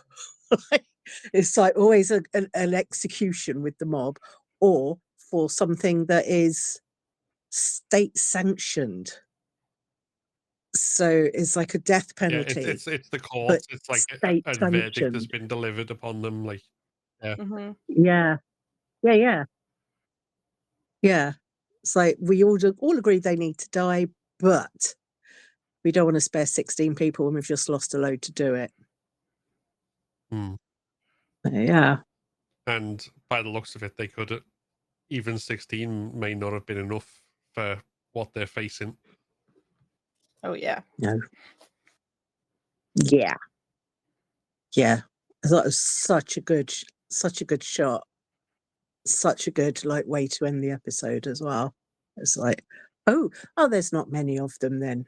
it's like always an execution with the mob, or for something that is state sanctioned. So it's like a death Yeah, penalty, it's the court. but It's like state a verdict that's sanctioned. been delivered upon them. Like, yeah. Mhm. Yeah. Yeah, yeah. Yeah. It's like we all agree they need to die, but we don't want to spare 16 people when we've just lost a load to do it. Hmm. Yeah. And by the looks of it, they could even 16 may not have been enough for what they're facing. Oh yeah. No. Yeah. Yeah. I thought it was such a good shot. Such a good way to end the episode as well. It's like, oh, there's not many of them then.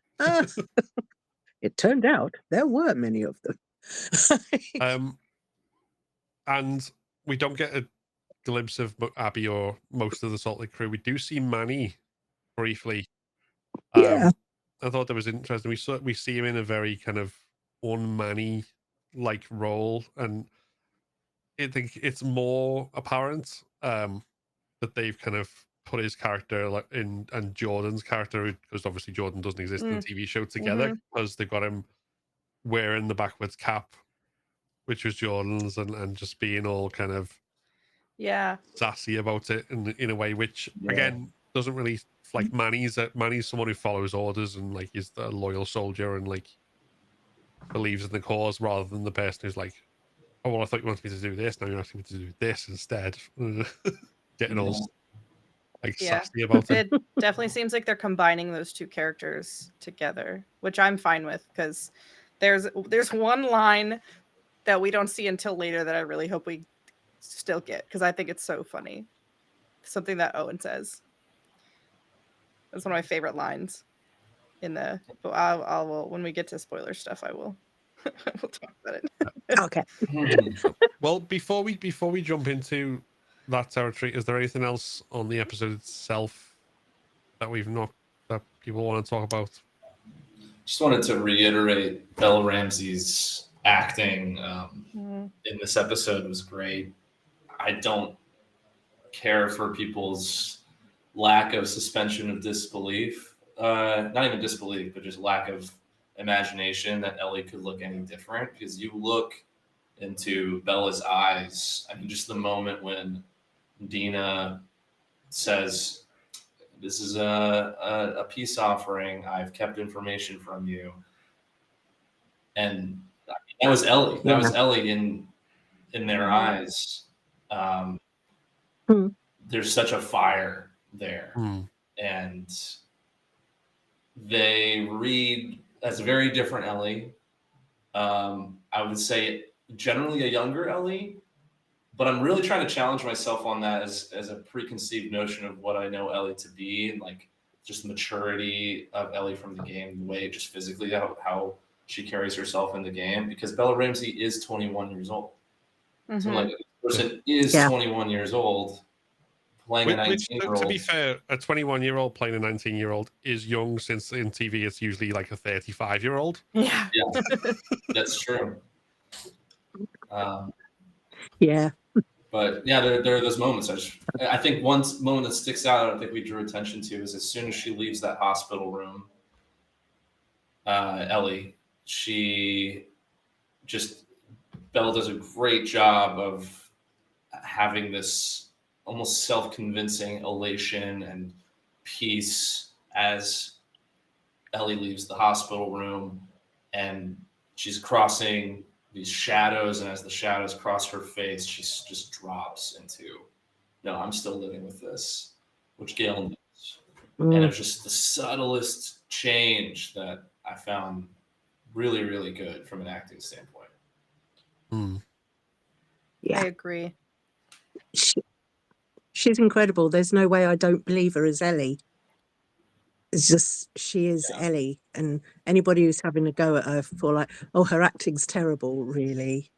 It turned out there were many of them. And we don't get a glimpse of Abby or most of the Salt Lake crew. We do see Manny briefly. Yeah. I thought that was interesting. We see him in a very kind of un-Manny like role, and I think it's more apparent that they've kind of put his character in and Jordan's character, because obviously Jordan doesn't exist in the TV show, together, because they've got him wearing the backwards cap, which was Jordan's, and just being all kind of sassy about it in a way which again doesn't really, like, Manny's someone who follows orders and like is a loyal soldier and like believes in the cause, rather than the person who's like, oh well, I thought you wanted me to do this, now you're asking me to do this instead. Getting all like sassy about it. It definitely seems like they're combining those two characters together, which I'm fine with, because there's one line that we don't see until later that I really hope we still get, because I think it's so funny. Something that Owen says. That's one of my favorite lines in the. But I will, when we get to spoiler stuff, I will. We'll talk about it. Okay. Well, before we jump into that territory, is there anything else on the episode itself that that people want to talk about? Just wanted to reiterate Bella Ramsey's acting in this episode was great. I don't care for people's lack of suspension of disbelief. Not even disbelief, but just lack of imagination that Ellie could look any different. Because you look into Bella's eyes, I mean, just the moment when Dina says, "This is a peace offering. I've kept information from you," and that was Ellie. That was Ellie in their eyes. There's such a fire there, and they read as a very different Ellie. I would say generally a younger Ellie, but I'm really trying to challenge myself on that as a preconceived notion of what I know Ellie to be, and like just the maturity of Ellie from the game, the way just physically how she carries herself in the game, because Bella Ramsey is 21 years old. So like, this person is 21 years old playing a 19-year-old. To be fair, a 21-year-old playing a 19-year-old is young, since in TV it's usually like a 35-year-old. Yeah, that's true. Yeah. But yeah, there are those moments. I think one moment that sticks out, I think we drew attention to, is as soon as she leaves that hospital room, Ellie, Belle does a great job of having this almost self-convincing elation and peace as Ellie leaves the hospital room, and she's crossing these shadows, and as the shadows cross her face, she just drops into, no, I'm still living with this, which Gail knows. And it was just the subtlest change that I found really, really good from an acting standpoint. Yeah. I agree. She's incredible. There's no way I don't believe her as Ellie. It's just, she is Ellie. And anybody who's having a go at her for like, oh, her acting's terrible, really,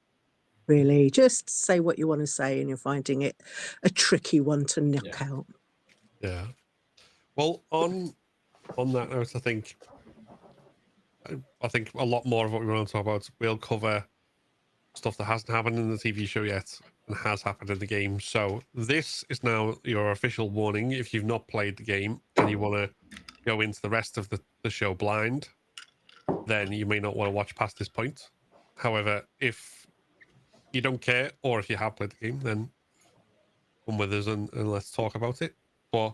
really, just say what you want to say, and you're finding it a tricky one to knock out. Yeah. Well, on that note, I think a lot more of what we want to talk about, we'll cover stuff that hasn't happened in the TV show yet and has happened in the game. So this is now your official warning. If you've not played the game and you want to go into the rest of the show blind, then you may not want to watch past this point. However, if you don't care, or if you have played the game, then come with us and let's talk about it. But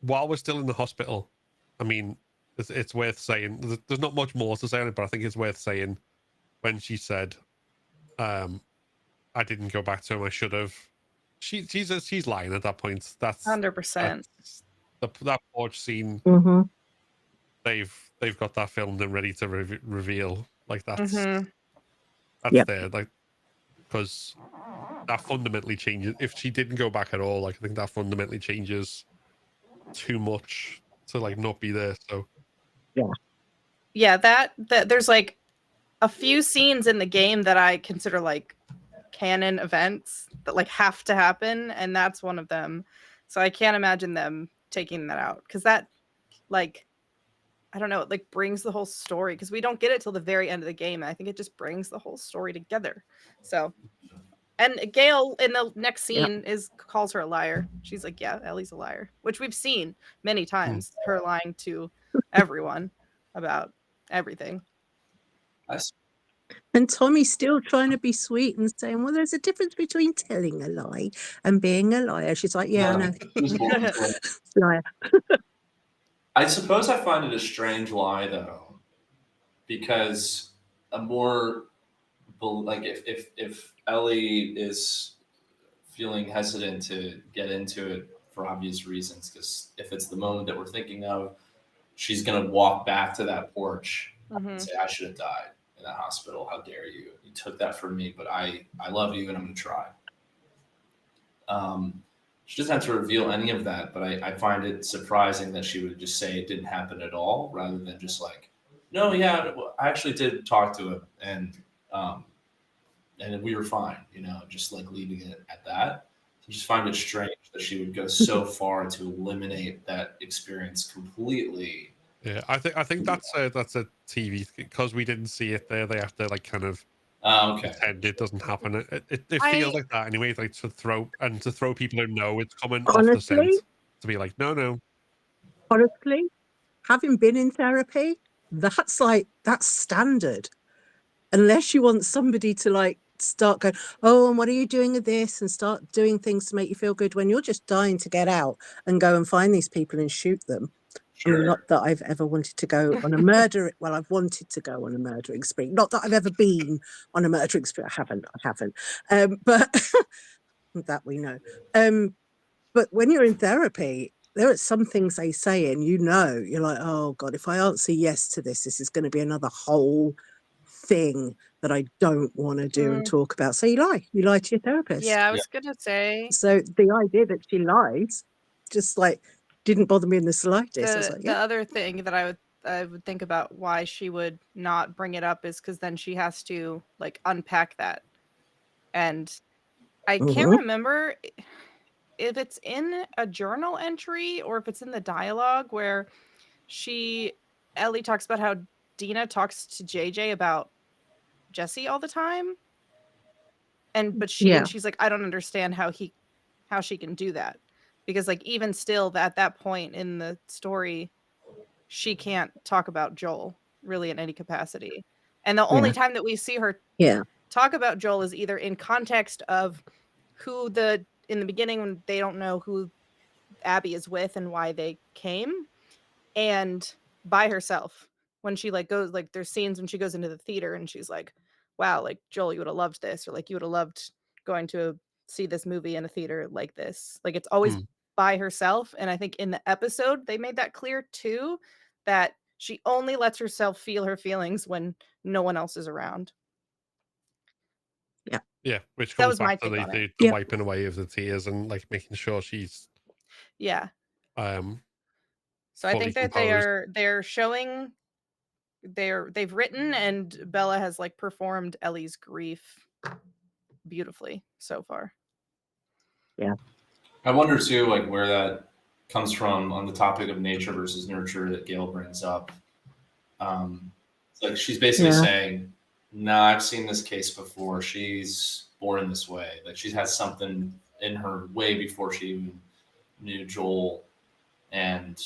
while we're still in the hospital, I mean, it's worth saying, there's not much more to say on it, but I think it's worth saying when she said, I didn't go back to him, I should have. She's lying at that point. That's 100%. That porch scene. Mm-hmm. They've got that filmed and ready to reveal. Like that's Yep. there, like, because that fundamentally changes. If she didn't go back at all, like, I think that fundamentally changes too much to like not be there. So Yeah, that there's like a few scenes in the game that I consider like canon events that like have to happen, and that's one of them. So I can't imagine them taking that out, because that, like, I don't know, it like brings the whole story, because we don't get it till the very end of the game, and I think it just brings the whole story together. So, and Gail in the next scene calls her a liar. She's like, yeah, Ellie's a liar, which we've seen many times, her lying to everyone about everything. And Tommy's still trying to be sweet and saying, well, there's a difference between telling a lie and being a liar. She's like, yeah, I know. Liar. I suppose I find it a strange lie, though, because a more, like, if Ellie is feeling hesitant to get into it for obvious reasons, because if it's the moment that we're thinking of, she's going to walk back to that porch and say, I should have died in that hospital. How dare you? You took that from me, but I love you and I'm going to try. She doesn't have to reveal any of that, but I find it surprising that she would just say it didn't happen at all, rather than just like, no, yeah, I actually did talk to him, and we were fine, just like leaving it at that. I just find it strange that she would go so far to eliminate that experience completely. yeah, I think that's a TV, because we didn't see it there. They have to like kind of pretend it doesn't happen. It feels like that anyway, like to throw people who know it's coming off the scent, to be like, no. Honestly, having been in therapy, that's standard. Unless you want somebody to like start going, oh, and what are you doing with this? And start doing things to make you feel good when you're just dying to get out and go and find these people and shoot them. Sure. I mean, not that I've ever wanted to go on a murder. Well, I've wanted to go on a murdering spree. Not that I've ever been on a murdering spree. I haven't. But that we know. But when you're in therapy, there are some things they say, and you're like, oh God, if I answer yes to this is going to be another whole thing that I don't want to do and talk about. So you lie to your therapist. Yeah, I was gonna say. So the idea that she lies just like didn't bother me in the slightest. I was like, the other thing that I would think about why she would not bring it up is because then she has to like unpack that, and I can't remember if it's in a journal entry or if it's in the dialogue where Ellie talks about how Dina talks to JJ about Jesse all the time, but she's like, I don't understand how she can do that, because like even still at that point in the story, she can't talk about Joel really in any capacity. And the only time that we see her Yeah. talk about Joel is either in context of in the beginning when they don't know who Abby is with and why they came, and by herself when she like goes, like there's scenes when she goes into the theater and she's like, wow, like Joel, you would have loved this, or like you would have loved going to see this movie in a theater like this. Like it's always by herself. And I think in the episode they made that clear too, that she only lets herself feel her feelings when no one else is around. Yeah, which That comes was my back to take on it. the wiping away of the tears and like making sure she's Yeah. So I fully think that composed. they're showing they've written and Bella has like performed Ellie's grief beautifully so far. Yeah. I wonder too, like where that comes from on the topic of nature versus nurture that Gail brings up. It's like she's basically saying, "Nah, I've seen this case before. She's born this way. Like she has something in her way before she even knew Joel." And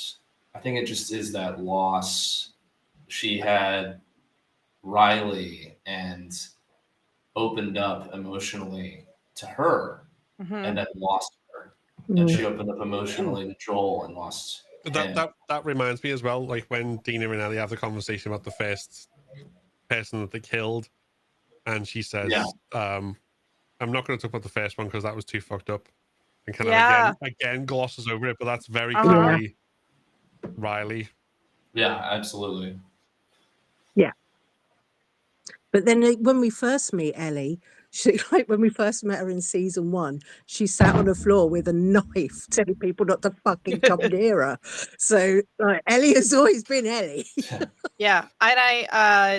I think it just is that loss. She had Riley and opened up emotionally to her, and then lost her. And she opened up emotionally to Joel and lost him. That reminds me as well, like when Dina and Ellie have the conversation about the first person that they killed, and she says, I'm not going to talk about the first one because that was too fucked up, and kind of again glosses over it, but that's very clearly Riley. Yeah, absolutely. Yeah. But then when we first meet Ellie, when we first met her in season 1, she sat on the floor with a knife telling people not to fucking come near her. So like, Ellie has always been Ellie. Yeah. And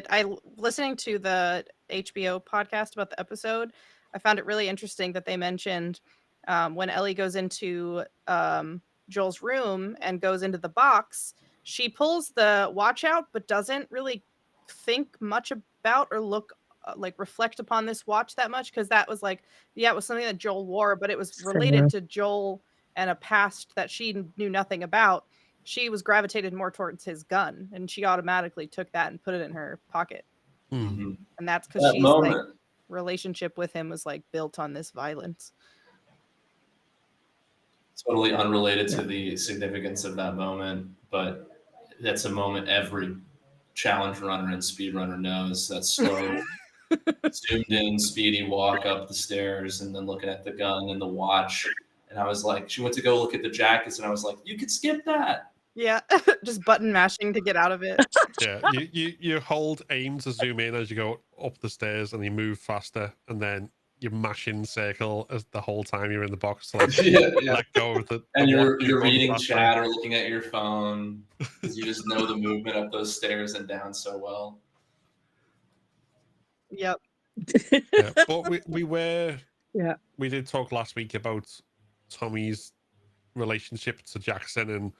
I listening to the HBO podcast about the episode, I found it really interesting that they mentioned when Ellie goes into Joel's room and goes into the box, she pulls the watch out but doesn't really think much about or look like reflect upon this watch that much, because that was like, it was something that Joel wore, but it was related to Joel and a past that she knew nothing about. She was gravitated more towards his gun, and she automatically took that and put it in her pocket. Mm-hmm. And that's because she's like relationship with him was like built on this violence. Totally unrelated to the significance of that moment, but that's a moment every challenge runner and speed runner knows. That slow zoomed in speedy walk up the stairs and then looking at the gun and the watch. And I was like, she went to go look at the jackets and I was like, you could skip that. Yeah. Just button mashing to get out of it. Yeah. You hold aim to zoom in as you go up the stairs and you move faster, and then you mash in circle as the whole time you're in the box to like let go of the and you're reading chat or looking at your phone because you just know the movement up those stairs and down so well. Yep. Yeah, but we did talk last week about Tommy's relationship to Jackson and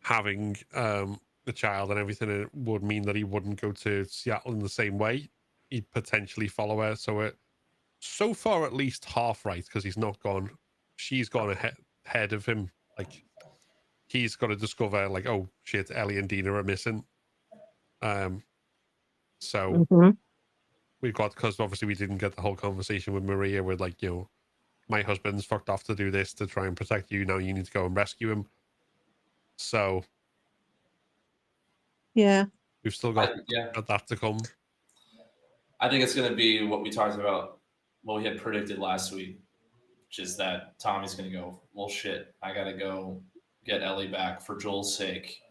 having the child and everything, and it would mean that he wouldn't go to Seattle in the same way. He'd potentially follow her. So so far at least half right, because she's gone ahead of him. Like he's got to discover like, oh shit, Ellie and Dina are missing. So we've got, because obviously we didn't get the whole conversation with Maria with like, my husband's fucked off to do this to try and protect you. Now you need to go and rescue him. So we've still got that to come. I think it's going to be what we talked about, what we had predicted last week, which is that Tommy's going to go, well, shit, I got to go get Ellie back for Joel's sake.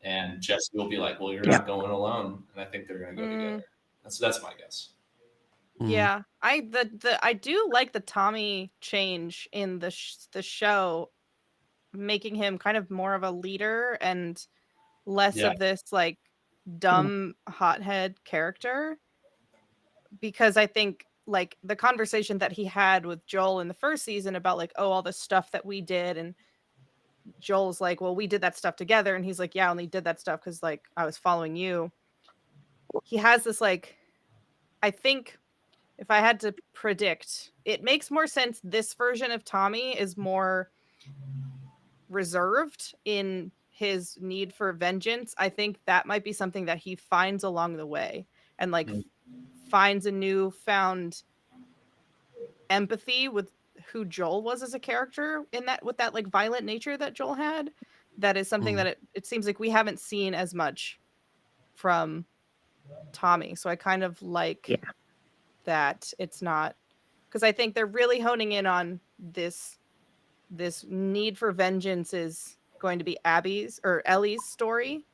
And Jesse will be like, well, you're not going alone. And I think they're going to go together. That's my guess. Yeah. I do like the Tommy change in the show, making him kind of more of a leader and less of this like dumb hothead character, because I think like the conversation that he had with Joel in the first season about like, oh, all the stuff that we did, and Joel's like, well, we did that stuff together, and he's like, yeah, I only did that stuff because like I was following you. He has this like, I think if I had to predict, it makes more sense this version of Tommy is more reserved in his need for vengeance. I think that might be something that he finds along the way, and like finds a newfound empathy with who Joel was as a character in that, with that like violent nature that Joel had. That is something that it seems like we haven't seen as much from Tommy. So I kind of like that it's not, because I think they're really honing in on this need for vengeance is going to be Abby's or Ellie's story,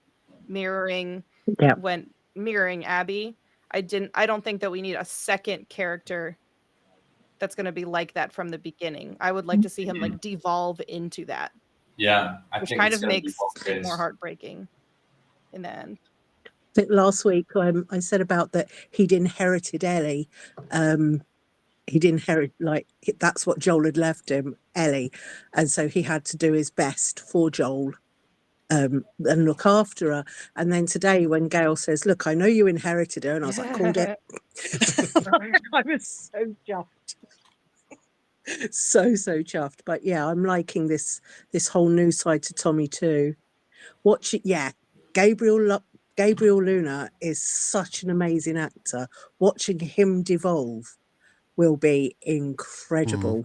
mirroring Abby. I don't think that we need a second character that's going to be like that from the beginning. I would like to see him like devolve into that. Yeah, I which think kind it's of gonna be makes it both more ways. heartbreaking in the end. I think last week I said about that he'd inherited Ellie. He'd inherit, like, that's what Joel had left him, Ellie, and so he had to do his best for Joel and look after her. And then today when Gail says, look, I know you inherited her, and I was like, called it. I was so chuffed. So chuffed. But yeah, I'm liking this whole new side to Tommy too. Gabriel Luna is such an amazing actor. Watching him devolve will be incredible,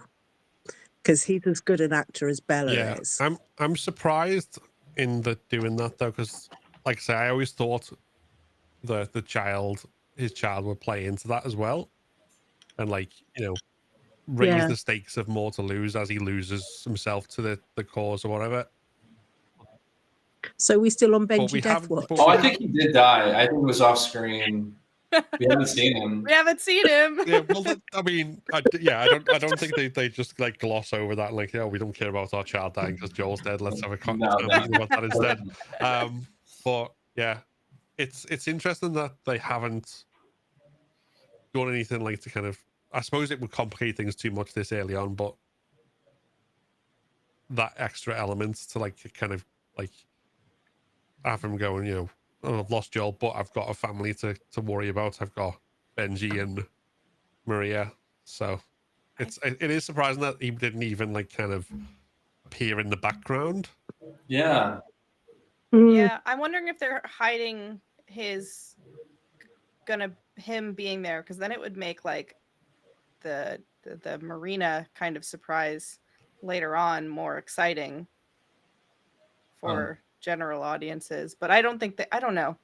because he's as good an actor as Bella is. I'm surprised in doing that though, because like I say, I always thought that his child would play into that as well, and like, you know, raise the stakes of more to lose as he loses himself to the cause or whatever. So we still on Benji Death Watch? I think he did die. I think it was off screen. We haven't seen him. We haven't seen him. Yeah, well, I mean, I don't think they just like gloss over that, like, we don't care about our child dying because Joel's dead. Let's have a conversation about that instead. But yeah, it's interesting that they haven't done anything like to kind of. I suppose it would complicate things too much this early on, but that extra element to like kind of like have him going, oh, I've lost Joel, but I've got a family to worry about. I've got Benji and Maria. So it is surprising that he didn't even like kind of appear in the background. Yeah. Yeah, I'm wondering if they're hiding him being there, because then it would make like the Marina kind of surprise later on more exciting for general audiences. But I don't think that, I don't know.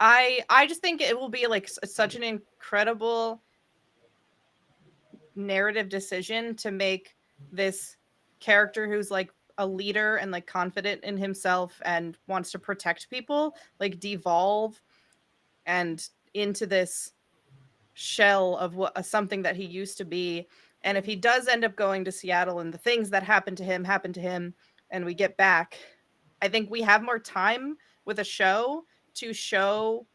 I just think it will be like such an incredible narrative decision to make this character who's like a leader and like confident in himself and wants to protect people like devolve and into this shell of something that he used to be. And if he does end up going to Seattle and the things that happen to him and we get back, I think we have more time with a show to show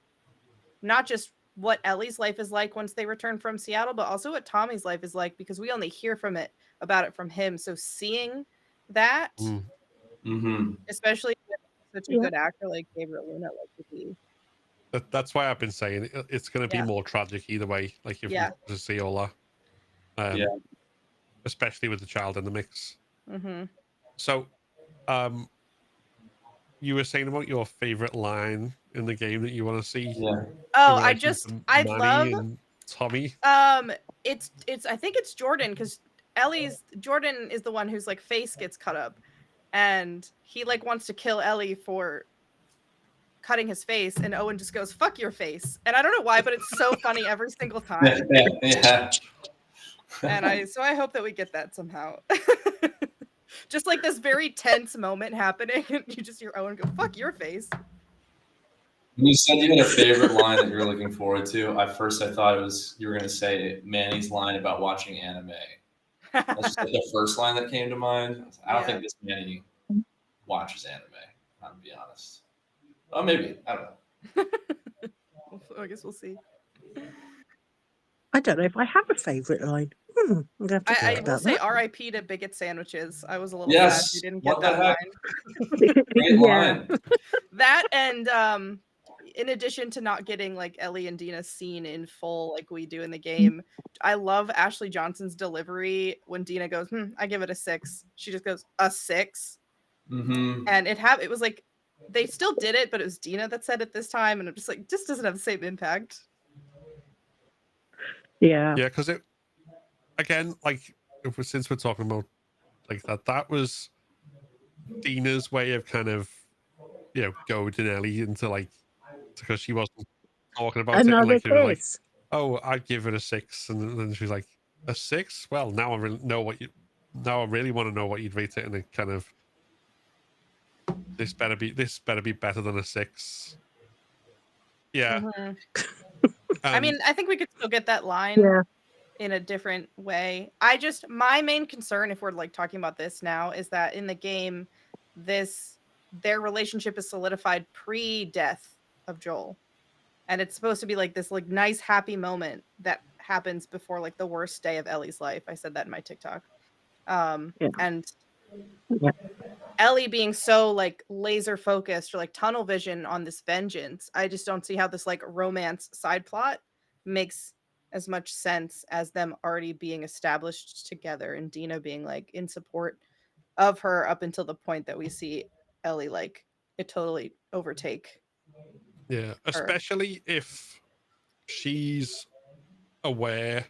not just what Ellie's life is like once they return from Seattle, but also what Tommy's life is like, because we only hear about it from him. So seeing that, especially with such a good actor like Gabriel Luna, like to be. That's why I've been saying it's going to be more tragic either way. Like if you to see all that, especially with the child in the mix. So, you were saying about your favorite line in the game that you want to see. Yeah. Oh, I love and Tommy. It's I think it's Jordan, because Jordan is the one whose like face gets cut up, and he like wants to kill Ellie for cutting his face, and Owen just goes, "Fuck your face," and I don't know why, but it's so funny every single time. Yeah. And I hope that we get that somehow. Just like this very tense moment happening, and you just hear Owen go, "Fuck your face." When you said you had a favorite line that you were looking forward to, at first I thought you were going to say Manny's line about watching anime. That's just like the first line that came to mind. I don't think this Manny watches anime, I'm going to be honest. Oh, maybe. I don't know. I guess we'll see. I don't know if I have a favorite line. I'm gonna have to think about will say that. R.I.P. to Bigot Sandwiches. I was a little sad we didn't get that line. Great line. That, and in addition to not getting like Ellie and Dina's scene in full like we do in the game, I love Ashley Johnson's delivery when Dina goes, I give it a 6. She just goes, a 6. And it was like they still did it, but it was Dina that said it this time, and I'm just like, just doesn't have the same impact. Yeah. Yeah, because it again, like since we're talking about like that was Dina's way of kind of goading Ellie into like, because she wasn't talking about it, and Another like it was like, kiss. oh, I'd give it a 6, and then she's like, a 6? Well, now I really know what you. Now I really want to know what you'd rate it, and it kind of this better be better than a 6. Yeah. Mhm. I mean, I think we could still get that line Yeah. in a different way. My main concern, if we're like talking about this now, is that in the game, their relationship is solidified pre-death of Joel. And it's supposed to be like this like nice happy moment that happens before like the worst day of Ellie's life. I said that in my TikTok. Yeah. And Yeah. Ellie being so like laser focused or like tunnel vision on this vengeance, I just don't see how this like romance side plot makes as much sense as them already being established together and Dina being like in support of her up until the point that we see Ellie like it totally overtake Yeah, her. especially if she's aware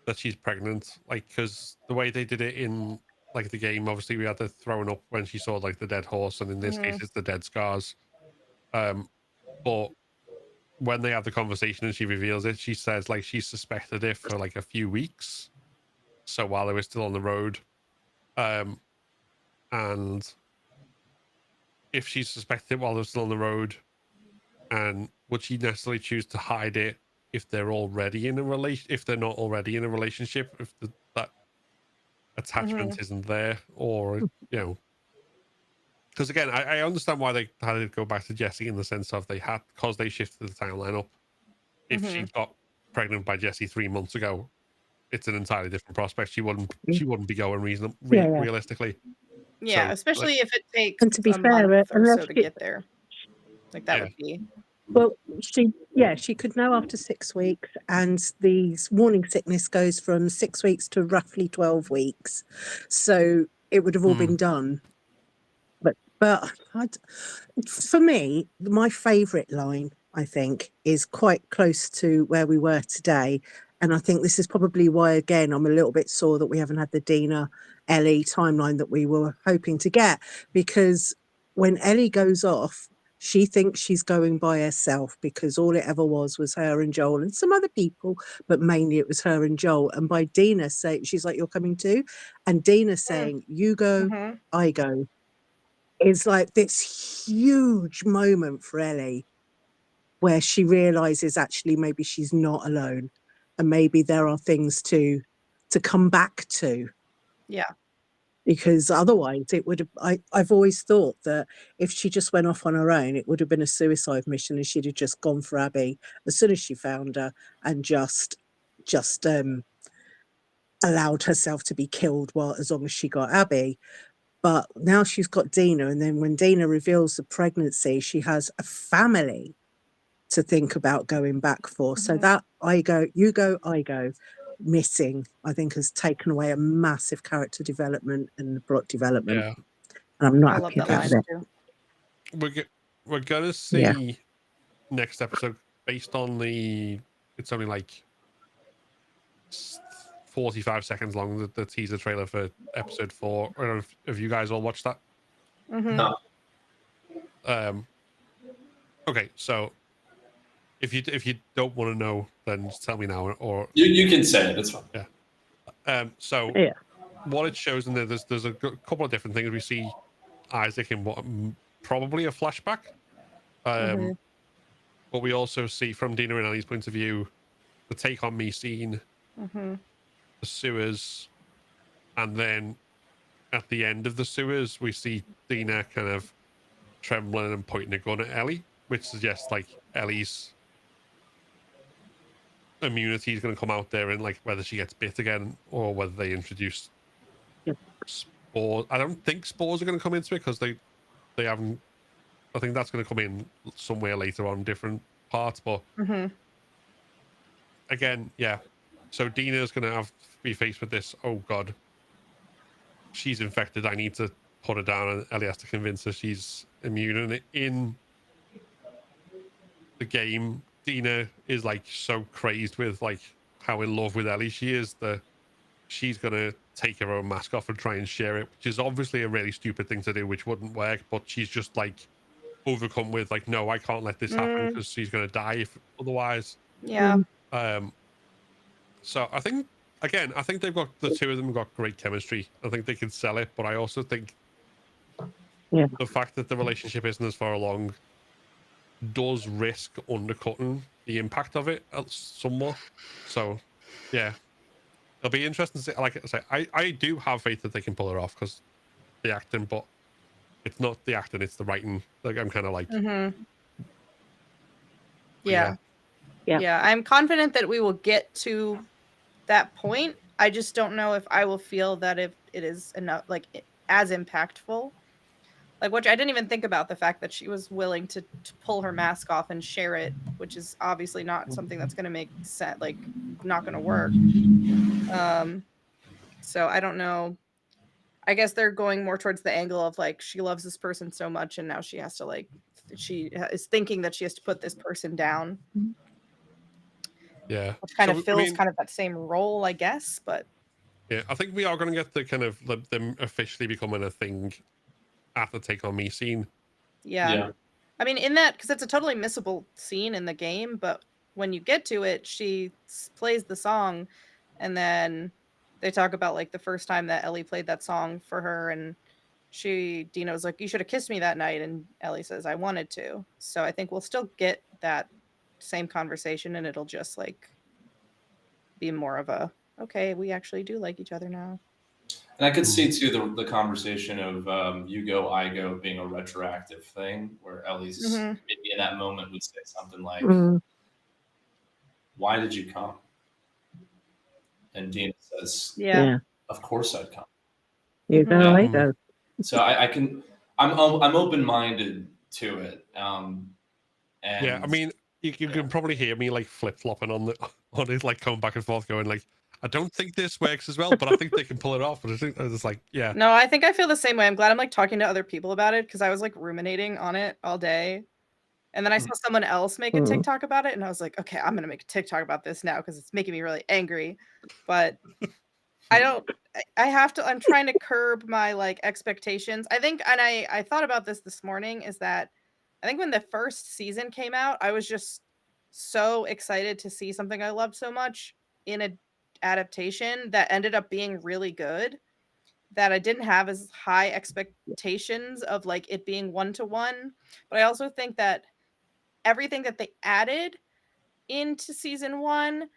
that she's pregnant, like, because the way they did it in like the game, obviously we had her thrown up when she saw like the dead horse, and in this case it's the dead scars. But when they have the conversation and she reveals it, she says like she suspected it for like a few weeks, so while they were still on the road, and if she suspected it while they're still on the road, and would she necessarily choose to hide it if they're already in a relation, if they're not already in a relationship, if that attachment isn't there, or because again, I understand why they had to go back to Jesse in the sense of they had, because they shifted the timeline up. If she got pregnant by Jesse 3 months ago, it's an entirely different prospect. She wouldn't be going realistically. Yeah, So, especially if it takes And to be a fair, month or unless so to she, get there. Like that would be. well, she could know after 6 weeks, and the warning sickness goes from 6 weeks to roughly 12 weeks. So it would have all been done. But for me, my favourite line, I think, is quite close to where we were today. And I think this is probably why, again, I'm a little bit sore that we haven't had the Dina Ellie timeline that we were hoping to get. Because when Ellie goes off, she thinks she's going by herself because all it ever was her and Joel and some other people, but mainly it was her and Joel. And by Dina saying, she's like, "You're coming too?" And Dina saying, "You go, I go," is like this huge moment for Ellie where she realizes actually maybe she's not alone and maybe there are things to come back to, Yeah. because otherwise it would have, I've always thought that if she just went off on her own, it would have been a suicide mission and she'd have just gone for Abby as soon as she found her and just allowed herself to be killed as long as she got Abby. But now she's got Dina, and then when Dina reveals the pregnancy, she has a family to think about going back for. So that I go, you go, I go, missing, I think, has taken away a massive character development and plot development. Yeah. And I'm not I love happy that about line it. too. We're gonna see next episode based on it's only like 45 seconds long, the teaser trailer for episode 4. I don't know if you guys all watched that. No. Okay, so if you don't want to know, then just tell me now, or You can say it. It's fine. yeah. So Yeah. what it shows in there's a couple of different things. We see Isaac in what probably a flashback, but we also see from Dina and Ellie's point of view the Take On Me scene, the sewers, and then at the end of the sewers we see Dina kind of trembling and pointing a gun at Ellie, which suggests like Ellie's immunity is going to come out there, and like whether she gets bit again or whether they introduce spores. I don't think spores are going to come into it because they haven't. I think that's going to come in somewhere later on, different parts. But again, yeah. So Dina's going to be faced with this. Oh God, she's infected. I need to put her down, and Ellie has to convince her she's immune. And in the game, Dina is like so crazed with like how in love with Ellie she is, that she's gonna take her own mask off and try and share it, which is obviously a really stupid thing to do, which wouldn't work. But she's just like overcome with like, no, I can't let this happen because she's gonna die if otherwise. Yeah. So I think they've got, the two of them got great chemistry. I think they can sell it, but I also think the fact that the relationship isn't as far along does risk undercutting the impact of it somewhat. So yeah, it'll be interesting to see. Like I say, I do have faith that they can pull it off because the acting, but it's not the acting, it's the writing. Like I'm kind of like, Yeah. I'm confident that we will get to that point. I just don't know if I will feel that if it is enough, like as impactful. Like, which I didn't even think about the fact that she was willing to pull her mask off and share it, which is obviously not something that's going to make sense, like not going to work. So I don't know. I guess they're going more towards the angle of like she loves this person so much and now she has to like she is thinking that she has to put this person down. yeah, Which kind of fills kind of that same role, I guess, but yeah, I think we are going to get the kind of them officially becoming a thing at the Take On Me scene. Yeah. I mean, in that, because it's a totally missable scene in the game, but when you get to it, she plays the song, and then they talk about like the first time that Ellie played that song for her, and Dino's like, "You should have kissed me that night," and Ellie says, "I wanted to." So I think we'll still get that same conversation, and it'll just like be more of a, okay, we actually do like each other now. And I could see too the conversation of you go, I go being a retroactive thing, where Ellie's maybe in that moment would say something like, "Why did you come?" And Dina says, Yeah. "Of course I'd come." You go, I go. So I'm open minded to it. And yeah, I mean, you can probably hear me like flip flopping on it, like going back and forth, going like, I don't think this works as well, but I think they can pull it off. But I think it's like, yeah. No, I think I feel the same way. I'm glad I'm like talking to other people about it because I was like ruminating on it all day. And then I saw someone else make a TikTok about it, and I was like, okay, I'm gonna make a TikTok about this now because it's making me really angry. But I'm trying to curb my like expectations. I think, and I thought about this morning, is that I think when the first season came out, I was just so excited to see something I loved so much in a adaptation that ended up being really good, that I didn't have as high expectations of like it being one-to-one. But I also think that everything that they added into season 1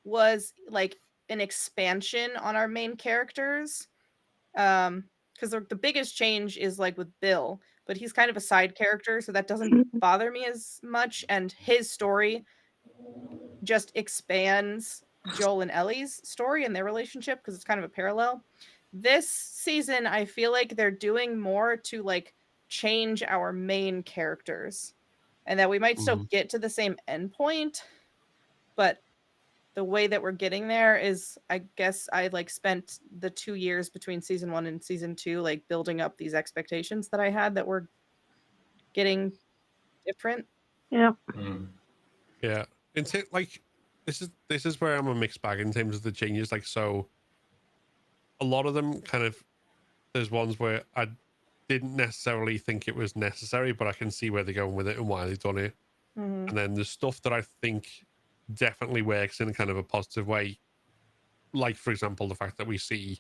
was like an expansion on our main characters. Because the biggest change is like with Bill, but he's kind of a side character, so that doesn't bother me as much. And his story just expands Joel and Ellie's story and their relationship because it's kind of a parallel. This season, I feel like they're doing more to like change our main characters, and that we might still get to the same endpoint, but the way that we're getting there is, I guess I like spent the 2 years between season 1 and season 2 like building up these expectations that I had that were getting different. Yeah. Yeah. Like this is where I'm a mixed bag in terms of the changes. Like, so a lot of them kind of, there's ones where I didn't necessarily think it was necessary, but I can see where they're going with it and why they've done it. And then there's stuff that I think definitely works in kind of a positive way. Like, for example, the fact that we see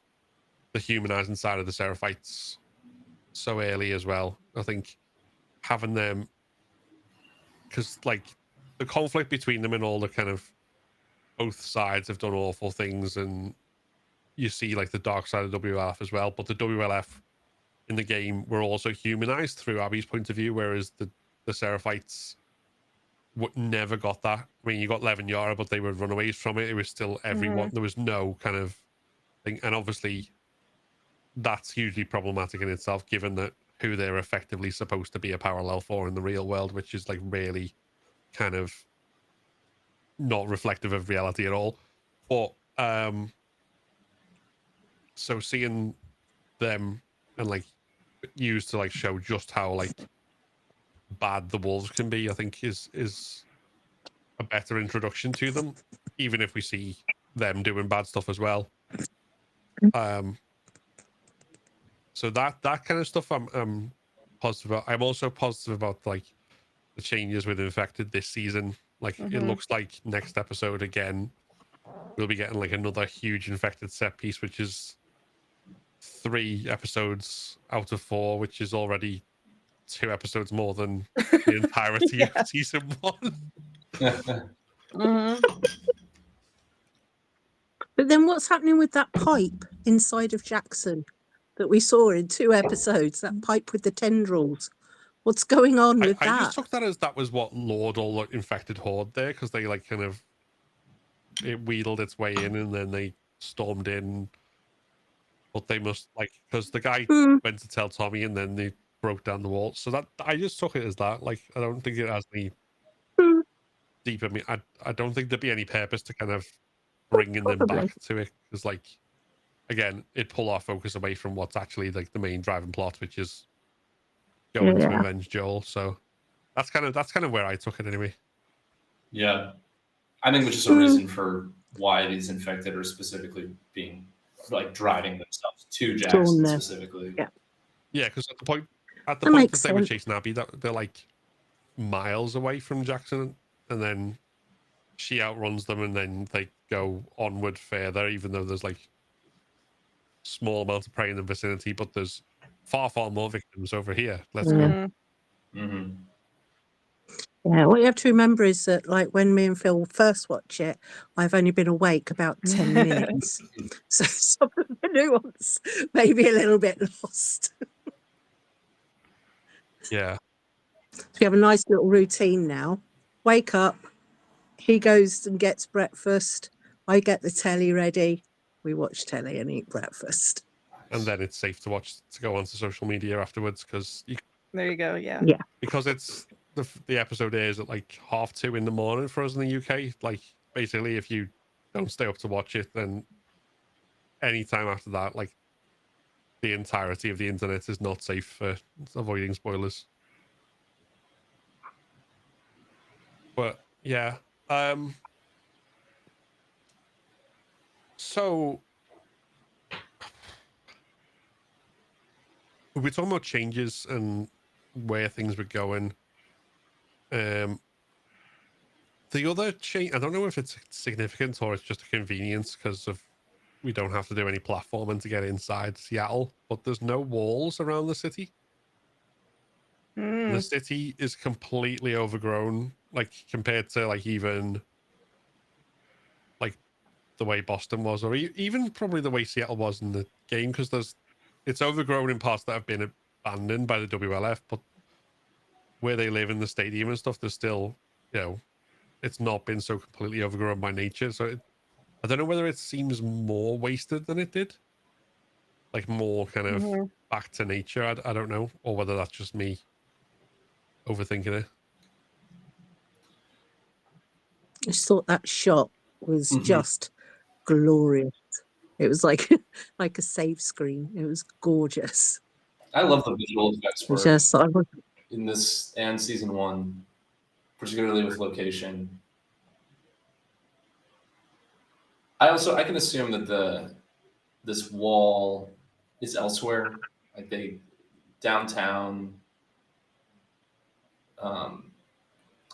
the humanizing side of the Seraphites so early as well. I think having them, because like the conflict between them and all the kind of, both sides have done awful things, and you see like the dark side of WLF as well. But the WLF in the game were also humanized through Abby's point of view, whereas the Seraphites never got that. I mean, you got Levin Yara, but they were runaways from it. It was still everyone. There was no kind of thing, and obviously that's hugely problematic in itself, given that who they're effectively supposed to be a parallel for in the real world, which is like really kind of not reflective of reality at all. But so seeing them and like used to like show just how like bad the wolves can be, I think is a better introduction to them, even if we see them doing bad stuff as well. So that kind of stuff I'm positive about. I'm also positive about like the changes with Infected this season. Like it looks like next episode again we'll be getting like another huge Infected set piece, which is 3 episodes out of 4, which is already 2 episodes more than the entirety of season 1. But then what's happening with that pipe inside of Jackson that we saw in 2 episodes? That pipe with the tendrils. What's going on with I that? just took that as that was what lured all the infected horde there, because they like kind of it wheedled its way in and then they stormed in. But they must like because the guy went to tell Tommy and then they broke down the wall. So that I just took it as that. Like I don't think it has any deeper. I don't think there'd be any purpose to kind of bringing them back to it, because like again it pull our focus away from what's actually like the main driving plot, which is going to avenge Joel. So that's kind of where I took it anyway. Yeah, I think which is a reason for why these infected are specifically being like driving themselves to Jackson specifically. Yeah, because at the point that they were chasing Abby, that they're like miles away from Jackson, and then she outruns them, and then they go onward further, even though there's like small amounts of prey in the vicinity, but there's far more victims over here. Let's go. Yeah, what you have to remember is that, like, when me and Phil first watch it, I've only been awake about 10 minutes. So some of the nuance may be a little bit lost. Yeah. So we have a nice little routine now. Wake up, he goes and gets breakfast, I get the telly ready, we watch telly and eat breakfast. And then it's safe to go onto social media afterwards, because there you go. Yeah. Because it's the episode airs at like 2:30 in the morning for us in the UK. Like basically, if you don't stay up to watch it, then any time after that, like the entirety of the internet is not safe for avoiding spoilers. But yeah, so we're talking about changes and where things were going. The other change, I don't know if it's significant or it's just a convenience because of we don't have to do any platforming to get inside Seattle, but there's no walls around the city. The city is completely overgrown, like compared to like even like the way Boston was, or even probably the way Seattle was in the game, because it's overgrown in parts that have been abandoned by the WLF, but where they live in the stadium and stuff, there's still, it's not been so completely overgrown by nature. So I don't know whether it seems more wasted than it did, like more kind of back to nature. I don't know, or whether that's just me overthinking it. I just thought that shot was just glorious. It was like like a save screen. It was gorgeous. I love the visual effects work in this and season 1, particularly with location. I can assume that this wall is elsewhere, like downtown.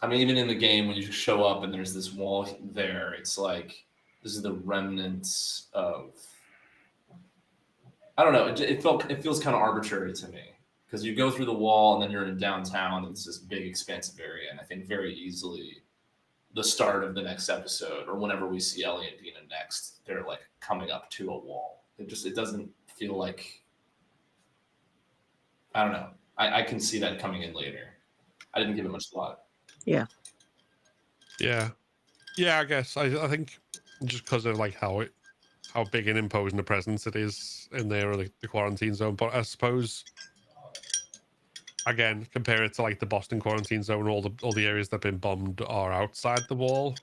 I mean, even in the game, when you show up and there's this wall there, it's like this is the remnants of. I don't know. It feels kind of arbitrary to me, because you go through the wall and then you're in downtown and it's this big expansive area, and I think very easily the start of the next episode, or whenever we see Ellie and Dina next, they're like coming up to a wall. It doesn't feel like, I don't know. I can see that coming in later. I didn't give it much thought. Yeah, I guess I think just because of like how big and imposing a presence it is in there, or the quarantine zone. But I suppose again, compare it to like the Boston quarantine zone, all the areas that have been bombed are outside the wall,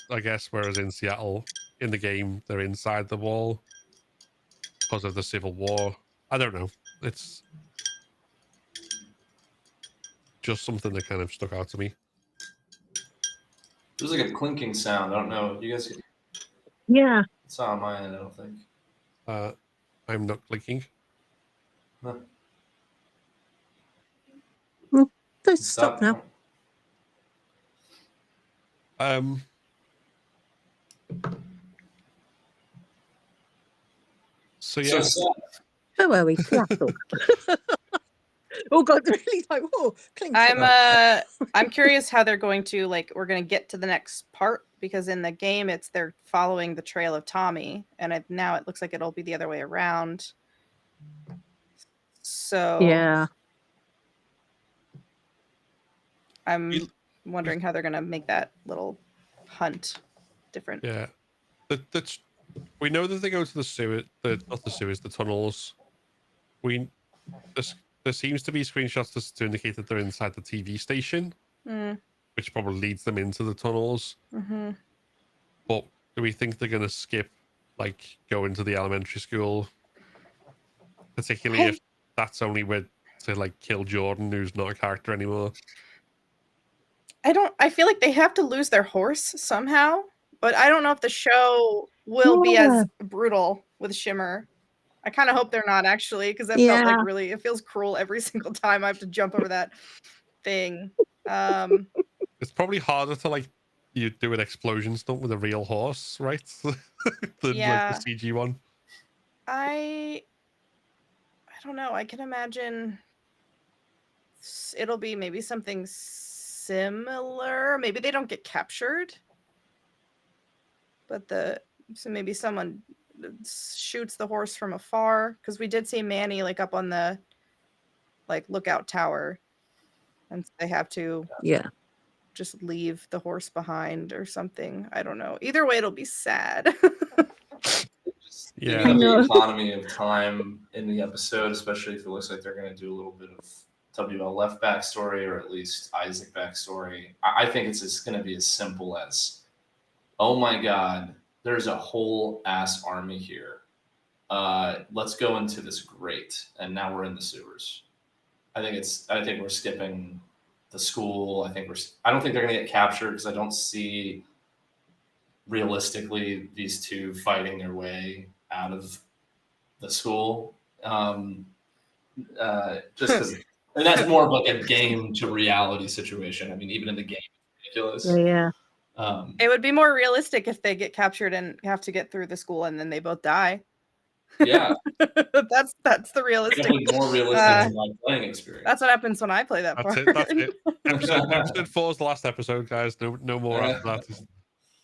I guess, whereas in Seattle, in the game, they're inside the wall because of the Civil War. I don't know. It's just something that kind of stuck out to me. There's like a clinking sound. I don't know. You guys, Yeah. it's not on my end. I don't think. I'm not clicking. No. Well, let's stop now. So yeah, Where were we? Seattle. Oh God, really like whoa, clink. I'm curious how they're going to we're going to get to the next part, because in the game they're following the trail of Tommy, and now it looks like it'll be the other way around. So Yeah. I'm wondering how they're going to make that little hunt different. Yeah, that's we know that they go to the sewer, not the sewers, the tunnels. There seems to be screenshots to indicate that they're inside the TV station, which probably leads them into the tunnels. Mm-hmm. But do we think they're going to skip, go into the elementary school, particularly if that's only where to kill Jordan, who's not a character anymore? I feel like they have to lose their horse somehow, but I don't know if the show will be as brutal with Shimmer. I kind of hope they're not, actually, because that felt like really, it feels cruel every single time I have to jump over that thing. It's probably harder to you do an explosion stunt with a real horse, right? than the CG one. I don't know. I can imagine it'll be maybe something similar. Maybe they don't get captured, but so maybe someone shoots the horse from afar, because we did see Manny up on the lookout tower, and they have to just leave the horse behind or something. I don't know. Either way, it'll be sad. Thinking of the economy of time in the episode, especially if it looks like they're going to do a little bit of WL left backstory, or at least Isaac backstory. I think it's just going to be as simple as, oh my God, there's a whole ass army here. Let's go into this grate, and now we're in the sewers. I think we're skipping the school. I don't think they're going to get captured, because I don't see realistically these two fighting their way out of the school. Just because, and that's more of a game to reality situation. I mean, even in the game, it's ridiculous. Yeah. It would be more realistic if they get captured and have to get through the school, and then they both die. Yeah. that's the realistic. More realistic than my playing experience. That's what happens when I play that part. That's it. Episode 4 is the last episode, guys. No more after that. It's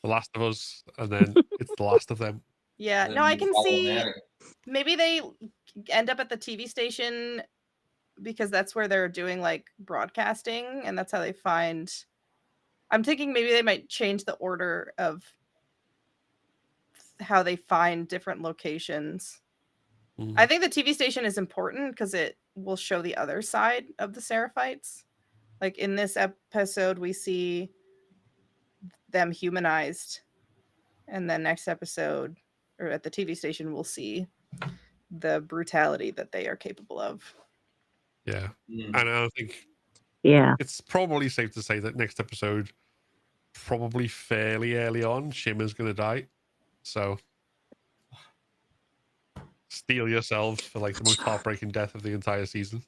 The Last of Us, and then it's The Last of Them. Yeah, no, I can see maybe they end up at the TV station, because that's where they're doing broadcasting, and that's how they find. I'm thinking maybe they might change the order of how they find different locations. I think the TV station is important because it will show the other side of the Seraphites. In this episode, we see them humanized, and then next episode, or at the TV station, we'll see the brutality that they are capable of. Yeah. And I think it's probably safe to say that next episode, probably fairly early on, Shimmer's going to die. So steel yourselves for the most heartbreaking death of the entire season.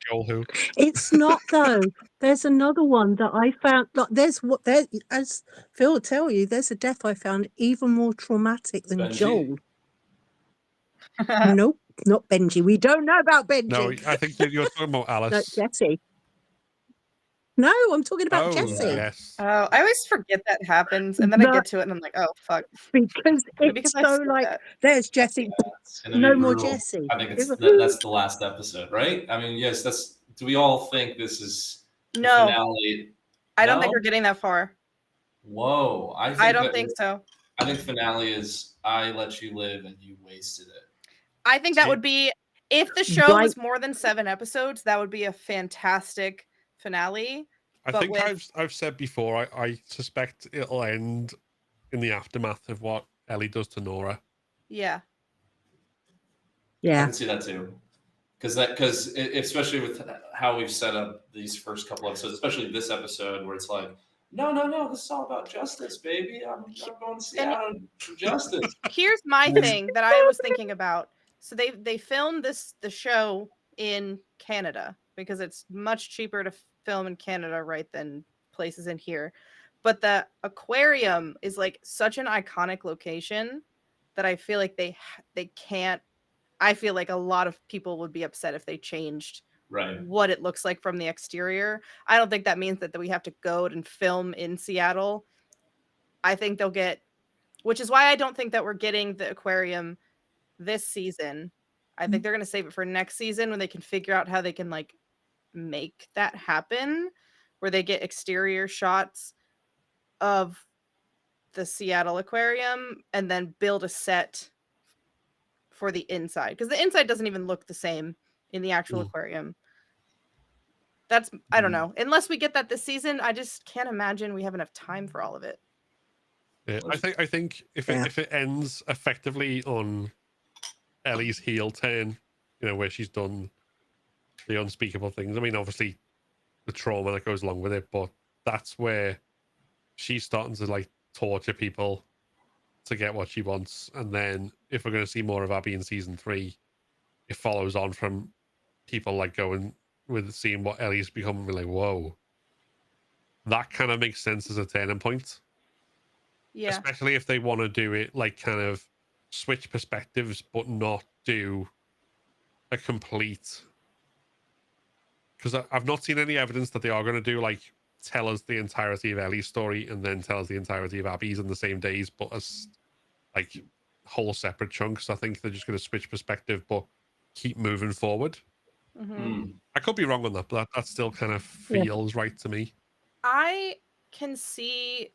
Joel who? It's not though. There's another one that I found. As Phil will tell you, there's a death I found even more traumatic than Benji? Joel. Nope, not Benji. We don't know about Benji. No, I think you're talking about Alice. No, Jesse. No, I'm talking about Jesse. Yes. Oh, I always forget that happens, and then I get to it, and I'm like, oh fuck. Because it's so there's Jesse. No more Jesse. I think that's the last episode, right? I mean, yes. Do we all think this is the finale? I don't think we're getting that far. Whoa, I don't think so. I think finale is I let you live and you wasted it. I think that would be, if the show was more than 7 episodes, that would be a fantastic finale. I think I've said before, I suspect it'll end in the aftermath of what Ellie does to Nora. Yeah. I can see that too. Because especially with how we've set up these first couple episodes, especially this episode where it's like, no, this is all about justice, baby. I'm going to Seattle for justice. Here's my thing that I was thinking about. So they filmed the show in Canada because it's much cheaper to film in Canada, right, than places in here. But the aquarium is like such an iconic location that I feel like they can't. I feel like a lot of people would be upset if they changed Right. what it looks like from the exterior. I don't think that means that we have to go and film in Seattle. I think they'll get, which is why I don't think that we're getting the aquarium this season. I think they're going to save it for next season when they can figure out how they can like make that happen, where they get exterior shots of the Seattle aquarium and then build a set for the inside, because the inside doesn't even look the same in the actual aquarium. That's, I don't know, unless we get that this season, I just can't imagine we have enough time for all of it. Yeah, I think if it ends effectively on Ellie's heel turn, where she's done the unspeakable things. I mean, obviously the trauma that goes along with it, but that's where she's starting to like torture people to get what she wants. And then if we're going to see more of Abby in season 3, it follows on from people like going with seeing what Ellie's become, like, whoa, that kind of makes sense as a turning point. Yeah, especially if they want to do it like kind of switch perspectives but not do a complete, because I've not seen any evidence that they are going to do like tell us the entirety of Ellie's story and then tell us the entirety of Abby's in the same days, but as like whole separate chunks. I think they're just going to switch perspective but keep moving forward. I could be wrong on that, but that still kind of feels right to me. I can see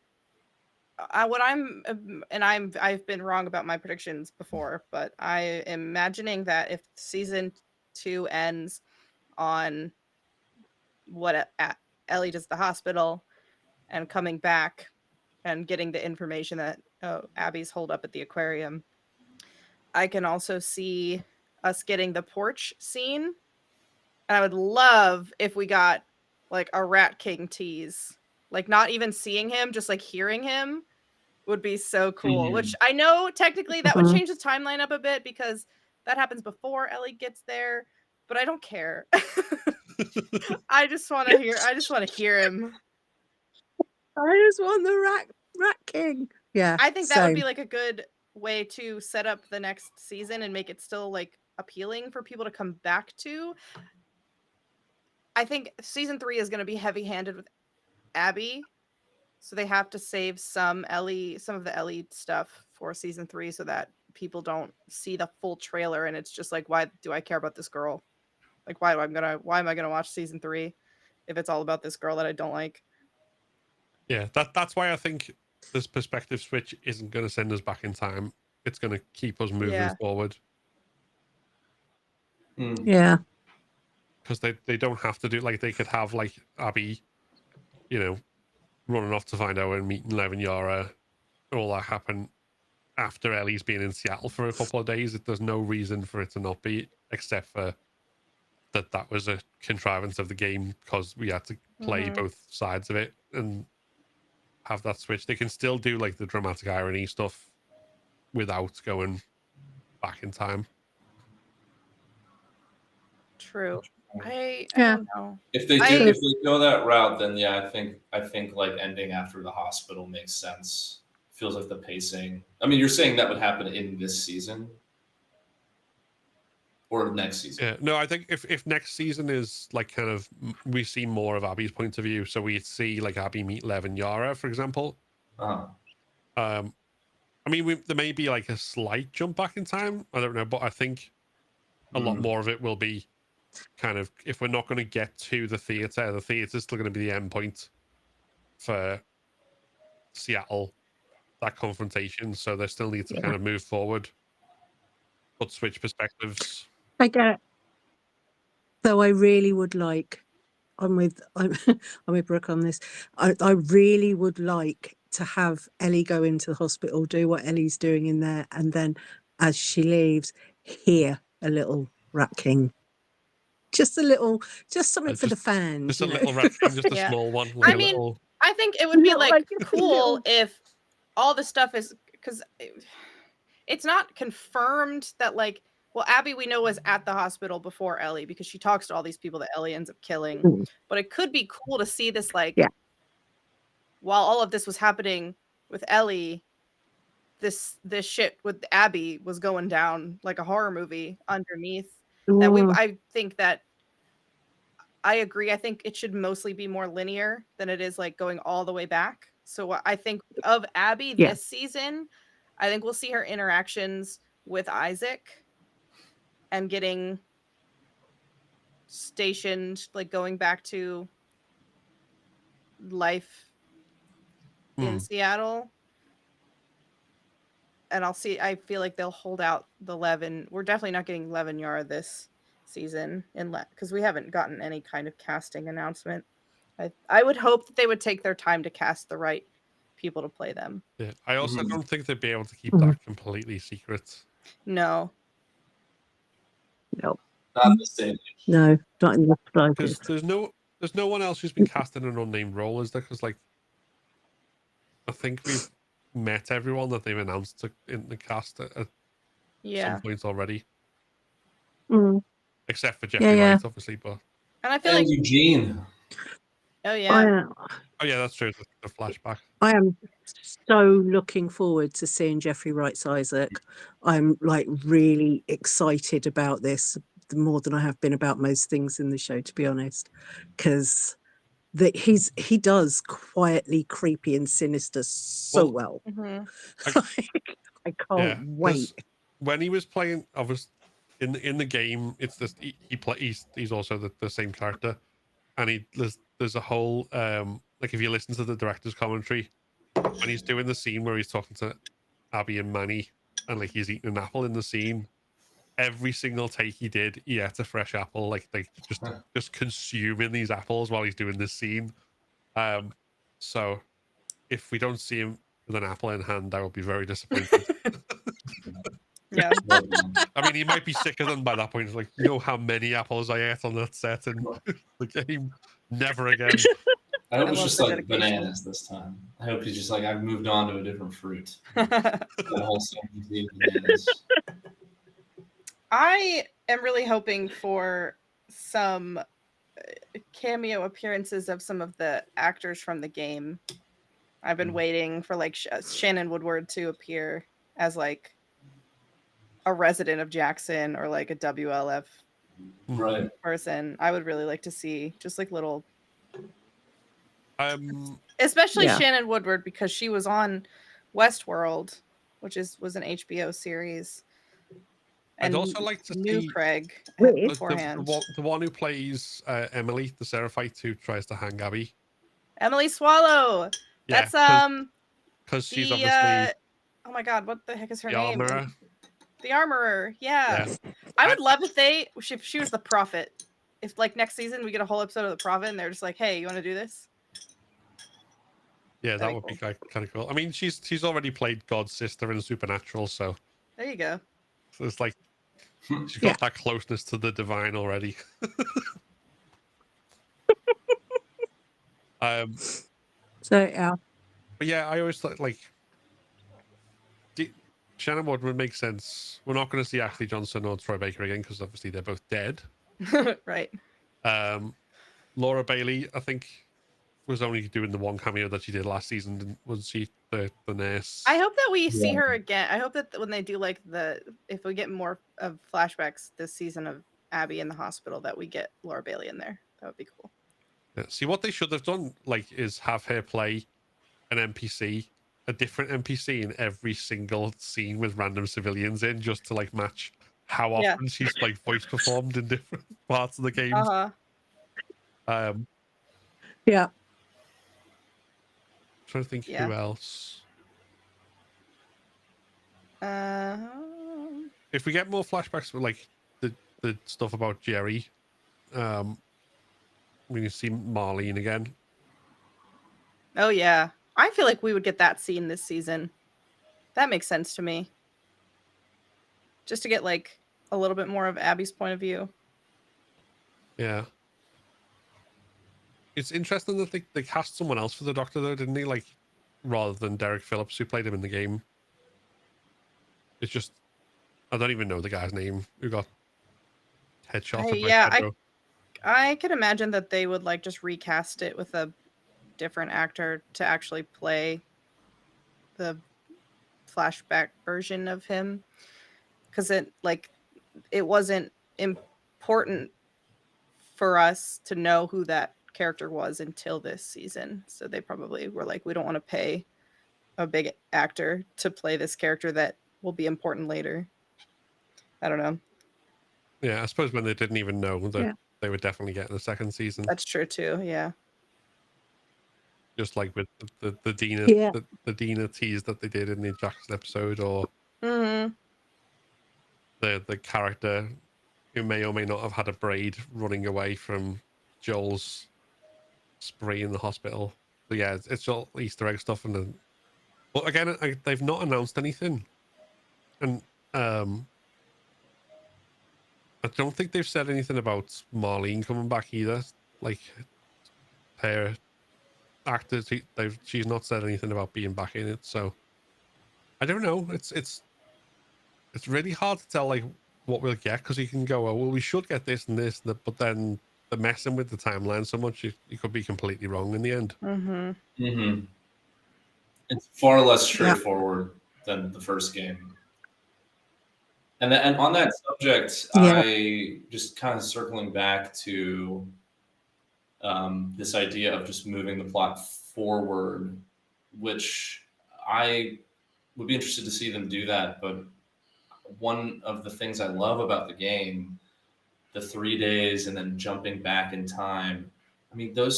what I've been wrong about my predictions before, but I am imagining that if season 2 ends on what Ellie does at the hospital and coming back and getting the information that Abby's holed up at the aquarium, I can also see us getting the porch scene. And I would love if we got like a Rat King tease, like not even seeing him, just like hearing him would be so cool. Which I know technically that would change the timeline up a bit because that happens before Ellie gets there, but I don't care. I just want to hear. I just want to hear him. I just want the Rat King. Yeah, I think that would be like a good way to set up the next season and make it still like appealing for people to come back to. I think season 3 is going to be heavy-handed with Abby, so they have to save some of the Ellie stuff for season 3 so that people don't see the full trailer and it's just like, why do I care about this girl? Like, why am I gonna watch season 3 if it's all about this girl that I don't like? Yeah, that's why I think this perspective switch isn't going to send us back in time. It's going to keep us moving forward. Yeah. Because they don't have to do, like, they could have, like, Abby, running off to find out and meeting Lev and Yara, all that happen after Ellie's been in Seattle for a couple of days. There's no reason for it to not be, except for that was a contrivance of the game because we had to play both sides of it and have that switch. They can still do, like, the dramatic irony stuff without going back in time. True. I don't know. If they go that route, then I think like ending after the hospital makes sense. Feels like the pacing. I mean, you're saying that would happen in this season or next season? Yeah, no, I think if next season is like kind of we see more of Abby's point of view, so we see like Abby meet Lev and Yara, for example. I mean, there may be like a slight jump back in time. I don't know, but I think a lot more of it will be kind of, if we're not going to get to the theater is still going to be the end point for Seattle, that confrontation. So they still need to kind of move forward, but switch perspectives. I get it. Though I really would like, I'm with Brooke on this. I really would like to have Ellie go into the hospital, do what Ellie's doing in there, and then as she leaves, hear a little Rat King. Just something for the fans. Just a little Rat King, just a small one. Like I think it would be Not like like a cool little- if all the stuff is because it's not confirmed that like well Abby we know was at the hospital before Ellie because she talks to all these people that Ellie ends up killing. Mm. But it could be cool to see this like Yeah. while all of this was happening with Ellie, this shit with Abby was going down like a horror movie underneath. That I think that I agree. I think it should mostly be more linear than it is like going all the way back. So I think of Abby Yeah. this season, I think we'll see her interactions with Isaac and getting stationed, like going back to life in Seattle. And I feel like they'll hold out the Levin. We're definitely not getting Levin Yara this season because we haven't gotten any kind of casting announcement. I would hope that they would take their time to cast the right people to play them. Yeah, I also don't think they'd be able to keep Mhm. that completely secret. No. No. Not at this stage. No, not in the Because slightest. there's no one else who's been cast in an unnamed role, is there? Because like, I think we've met everyone that they've announced in the cast at some point already, Mm. except for Jeffrey Wright, obviously. But And I feel And like Eugene. oh yeah. oh yeah, that's true. The flashback. I am so looking forward to seeing Jeffrey Wright's Isaac. I'm like really excited about this more than I have been about most things in the show, to be honest, because he does quietly creepy and sinister so well. Mhm. I can't wait. When he was playing, obviously in the game, it's this he's also the same character, and there's a whole like if you listen to the director's commentary when he's doing the scene where he's talking to Abby and Manny and like he's eating an apple in the scene, every single take he did he ate a fresh apple, like just consuming these apples while he's doing this scene. So if we don't see him with an apple in hand, I will be very disappointed. Yeah. I mean, he might be sick of them by that point. It's like, you know how many apples I ate on that set in the game? Never again. I hope I it's love just the like dedication. bananas this time. I hope he's just like, I've moved on to a different fruit. That whole scene being bananas. I am really hoping for some cameo appearances of some of the actors from the game. I've been waiting for like Shannon Woodward to appear as like a resident of Jackson or like a WLF Right. person. I would really like to see just like little Um, especially Yeah. Shannon Woodward because she was on Westworld, which was an HBO series. I'd And also like to knew see Craig Really? beforehand. the one who plays Emily, the Seraphite who tries to hang Abby. Emily Swallow. Yeah, That's because she's the obviously oh my god, what the heck is her the name? armorer. The Armorer. Yeah. Yeah. I would love if she was the Prophet. If like next season we get a whole episode of the Prophet and they're just like, hey, you want to do this? Yeah, that That'd would be be kind of cool. I mean, she's already played God's sister in Supernatural, so There you go. it's like she's Yeah. got that closeness to the divine already. So yeah. But yeah, I always thought like Shannon Woodward makes sense. We're not going to see Ashley Johnson or Troy Baker again because obviously they're both dead. Right. Laura Bailey, I think, was only doing the one cameo that she did last season. Was she the nurse? I hope that we see her again. I hope that when they do like if we get more of flashbacks this season of Abby in the hospital, that we get Laura Bailey in there. That would be cool. Yeah. See, what they should have done, like, is have her play an NPC, a different NPC in every single scene with random civilians in, just to like match how often she's like voice performed in different parts of the game. Yeah. Trying to think who else. If we get more flashbacks with like the stuff about Jerry, we can see Marlene again. Oh yeah. I feel like we would get that scene this season. That makes sense to me. Just to get like a little bit more of Abby's point of view. Yeah. It's interesting that they cast someone else for the Doctor, though, didn't they? Like, rather than Derek Phillips, who played him in the game. It's just, I don't even know the guy's name who got headshot by Pedro. I could imagine that they would like just recast it with a different actor to actually play the flashback version of him, because it wasn't important for us to know who that character was until this season. So they probably were like, we don't want to pay a big actor to play this character that will be important later. I don't know. Yeah, I suppose when they didn't even know that they would definitely get in the second season. That's true too. Yeah. Just like with the Dina, the Dina tease that they did in the Jackson episode, or Mm-hmm. the character who may or may not have had a braid running away from Joel's spree in the hospital. But yeah, it's all Easter egg stuff, and then, but again, they've not announced anything, and I don't think they've said anything about Marlene coming back either. Like her actors, she's not said anything about being back in it, so I don't know. It's really hard to tell like what we'll get, because you can go, oh, well, we should get this and this, but then they're messing with the timeline so much you could be completely wrong in the end. It's far less straightforward than the first game. And on that subject, I just kind of circling back to this idea of just moving the plot forward, which I would be interested to see them do that. But one of the things I love about the game, the 3 days and then jumping back in time, I mean, the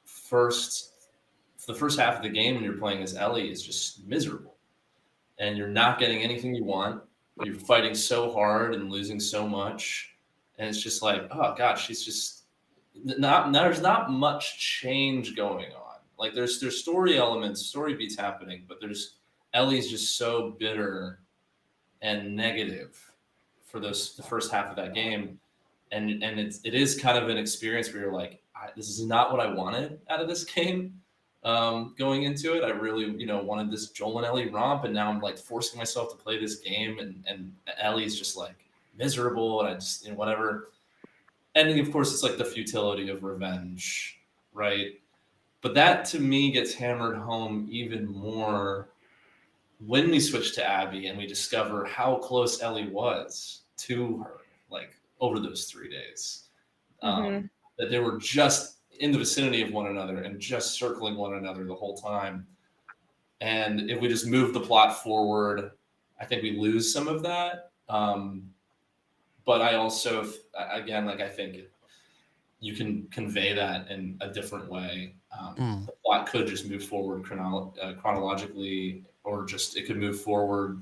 first half of the game when you're playing as Ellie is just miserable. And you're not getting anything you want. You're fighting so hard and losing so much. And it's just like, oh God, she's just there's not much change going on. Like there's story elements, story beats happening, but Ellie's just so bitter and negative for the first half of that game. And it is kind of an experience where you're like, this is not what I wanted out of this game. Going into it, I really, wanted this Joel and Ellie romp, and now I'm like forcing myself to play this game, and Ellie's just like miserable, and I just, whatever. And of course, it's like the futility of revenge, right? But that to me gets hammered home even more when we switch to Abby and we discover how close Ellie was to her, like over those 3 days. That they were just in the vicinity of one another and just circling one another the whole time. And if we just move the plot forward, I think we lose some of that. But I also, again, like I think you can convey that in a different way. The plot could just move forward chronologically, or just it could move forward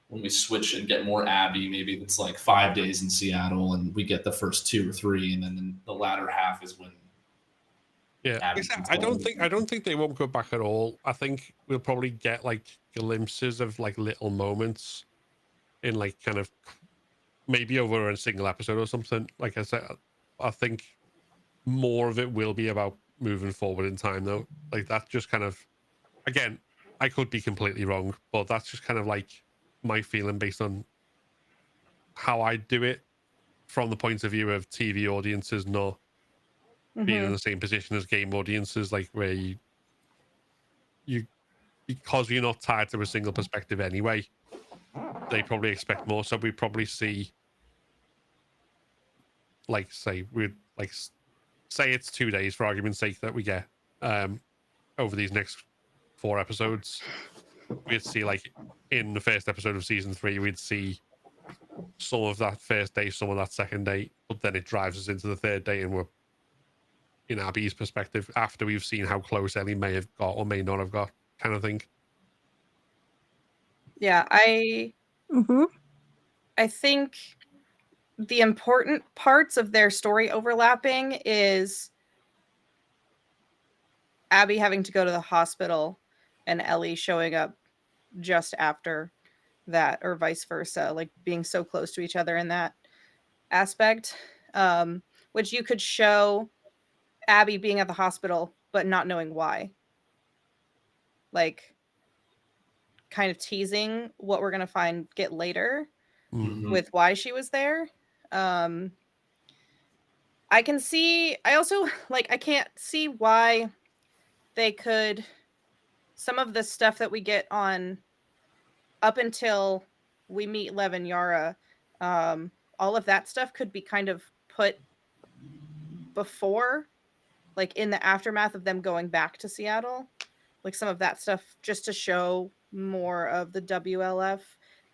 when we switch and get more Abby. Maybe it's like 5 days in Seattle, and we get the first 2 or 3, and then the latter half is when. Yeah, I don't think they won't go back at all. I think we'll probably get like glimpses of like little moments in like kind of maybe over a single episode or something. Like I said, I think more of it will be about moving forward in time, though. Like that just kind of, again, I could be completely wrong, but that's just kind of like my feeling based on how I do it from the point of view of TV audiences not being in the same position as game audiences, like where you because you're not tied to a single perspective anyway, they probably expect more. So we probably see, like, say it's 2 days for argument's sake that we get over these next 4 episodes. We'd see like in the first episode of season 3, we'd see some of that first day, some of that second day, but then it drives us into the third day, and we're in Abby's perspective after we've seen how close Ellie may have got or may not have got, kind of thing. Yeah, I think the important parts of their story overlapping is Abby having to go to the hospital and Ellie showing up just after that, or vice versa, like being so close to each other in that aspect, which you could show Abby being at the hospital but not knowing why. Like, kind of teasing what we're gonna get later with why she was there. I also like, I can't see why they could, some of the stuff that we get on up until we meet Lev and Yara, all of that stuff could be kind of put before, like in the aftermath of them going back to Seattle, like some of that stuff, just to show more of the WLF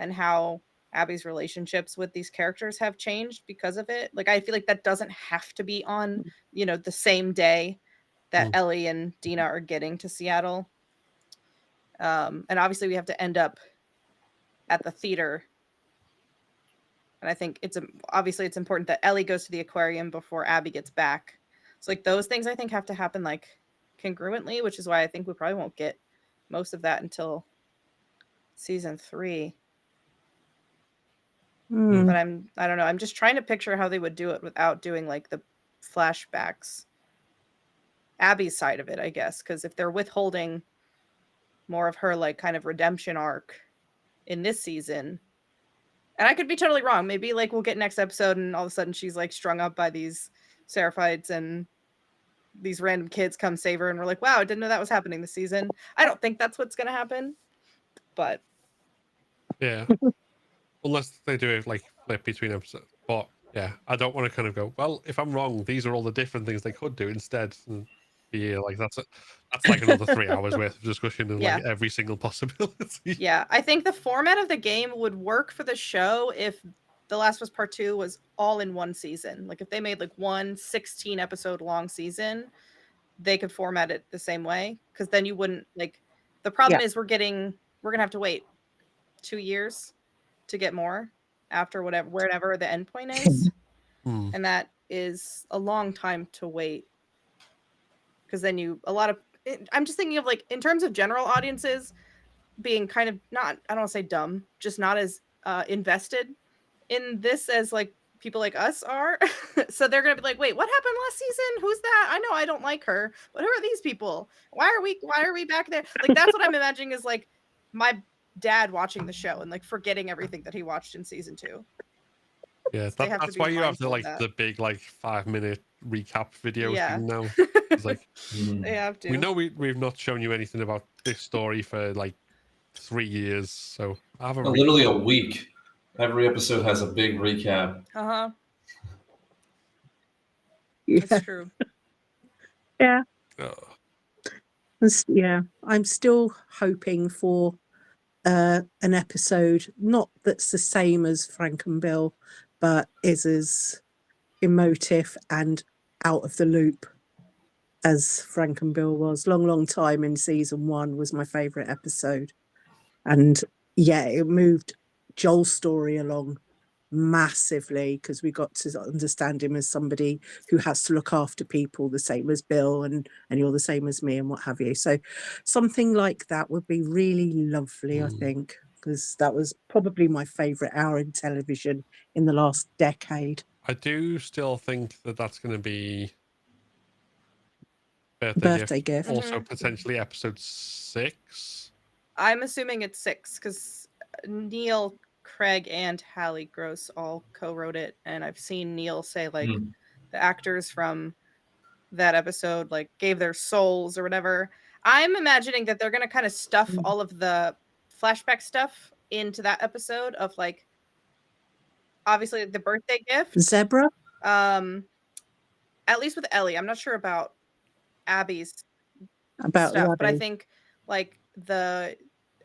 and how Abby's relationships with these characters have changed because of it. Like, I feel like that doesn't have to be on, the same day that Ellie and Dina are getting to Seattle. And obviously we have to end up at the theater. And I think obviously it's important that Ellie goes to the aquarium before Abby gets back. So like those things I think have to happen like congruently, which is why I think we probably won't get most of that until season 3. But I don't know. I'm just trying to picture how they would do it without doing like the flashbacks. Abby's side of it, I guess, because if they're withholding more of her like kind of redemption arc in this season, and I could be totally wrong. Maybe like we'll get next episode and all of a sudden she's like strung up by these Seraphites and these random kids come save her and we're like, wow, I didn't know that was happening this season. I don't think that's what's going to happen, but yeah, unless they do it like flip between episodes. But yeah, I don't want to kind of go, well, if I'm wrong, these are all the different things they could do instead. And yeah, like that's like another 3 hours worth of discussion and like every single possibility. Yeah, I think the format of the game would work for the show if The Last of Us Part 2 was all in one season. Like if they made like one 16 episode long season, they could format it the same way, because then you wouldn't like, the problem is we're gonna have to wait 2 years to get more after wherever the endpoint is. And that is a long time to wait, because then I'm just thinking of like in terms of general audiences being kind of not, I don't want to say dumb, just not as invested in this as like people like us are. So they're gonna be like, wait, what happened last season? Who's that? I know I don't like her, but who are these people? Why are we back there? Like that's what I'm imagining is like my dad watching the show and like forgetting everything that he watched in season 2. Yeah, that's why you have the like the big like 5-minute recap video thing now. It's like they have to. We know we've not shown you anything about this story for like 3 years, so I have literally a week. Every episode has a big recap. That's true. Yeah. Yeah, I'm still hoping for an episode, not that's the same as Frank and Bill, but is as emotive and out of the loop as Frank and Bill was. Long time in season 1 was my favourite episode. And yeah, it moved Joel's story along massively because we got to understand him as somebody who has to look after people the same as Bill, and you're the same as me and what have you. So something like that would be really lovely, I think, because that was probably my favourite hour in television in the last decade. I do still think that that's going to be birthday gift. Also potentially episode 6. I'm assuming it's 6 because Neil, Craig, and Hallie Gross all co-wrote it, and I've seen Neil say like the actors from that episode like gave their souls or whatever. I'm imagining that they're gonna kind of stuff all of the flashback stuff into that episode of like obviously the birthday gift. Zebra? At least with Ellie. I'm not sure about Abby's about stuff, Abby. but I think like the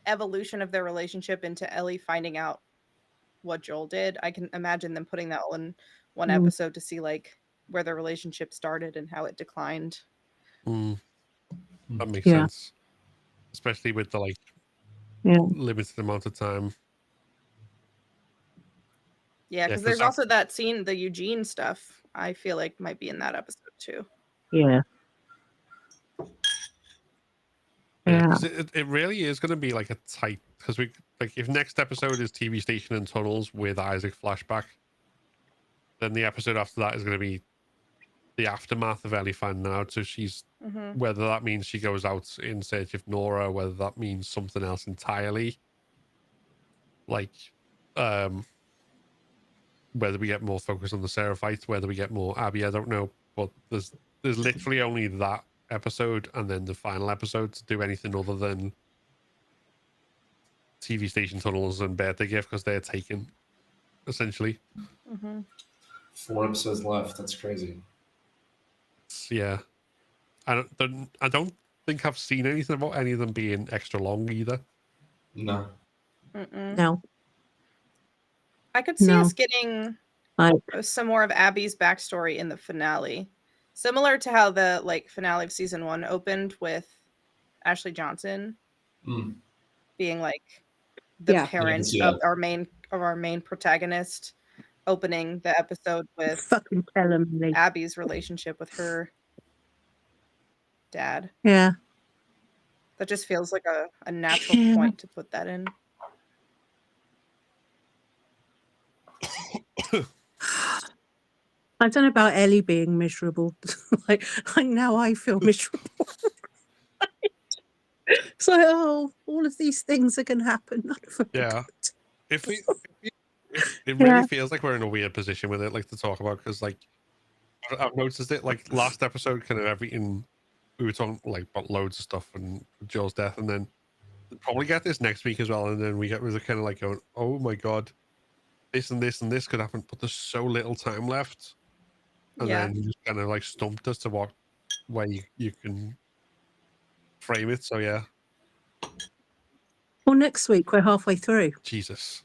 evolution of their relationship into Ellie finding out what Joel did, I can imagine them putting that all in one episode to see like where their relationship started and how it declined. That makes sense, especially with the like limited amount of time. Yeah, because there's also that scene, the Eugene stuff, I feel like might be in that episode too. Yeah, because it really is going to be like a tight, because we like if next episode is TV station and tunnels with Isaac flashback, then the episode after that is going to be the aftermath of Ellie finding out. So she's Mm-hmm. whether that means she goes out in search of Nora, whether that means something else entirely. Like, whether we get more focus on the Seraphite, whether we get more Abby, I don't know. But there's literally only that episode and then the final episode to do anything other than TV station tunnels and birthday gift because they're taken, essentially. Mm-hmm. 4 episodes left. That's crazy. Yeah. I don't think I've seen anything about any of them being extra long either. No. Mm-mm. No, I could see No. us getting like some more of Abby's backstory in the finale, similar to how the finale of season 1 opened with Ashley Johnson Mm. being like the Yeah. parent see of that. our main protagonist, opening the episode with fucking telling me. Abby's relationship with her dad. Yeah. That just feels like a natural Yeah. point to put that in. I don't know about Ellie being miserable. like now I feel miserable. It's like, oh, all of these things are going to happen. None of them are Yeah. good. It really Yeah. feels like we're in a weird position with it, like to talk about, because like I've noticed it. Like last episode, kind of everything we were talking like about loads of stuff and Joel's death, and then we'll probably get this next week as well, and then we get really kind of like going, oh my god, this and this and this could happen, but there's so little time left, and Yeah. then you just kind of like stumped us to what way you can frame it. So yeah, Well, next week we're halfway through. Jesus.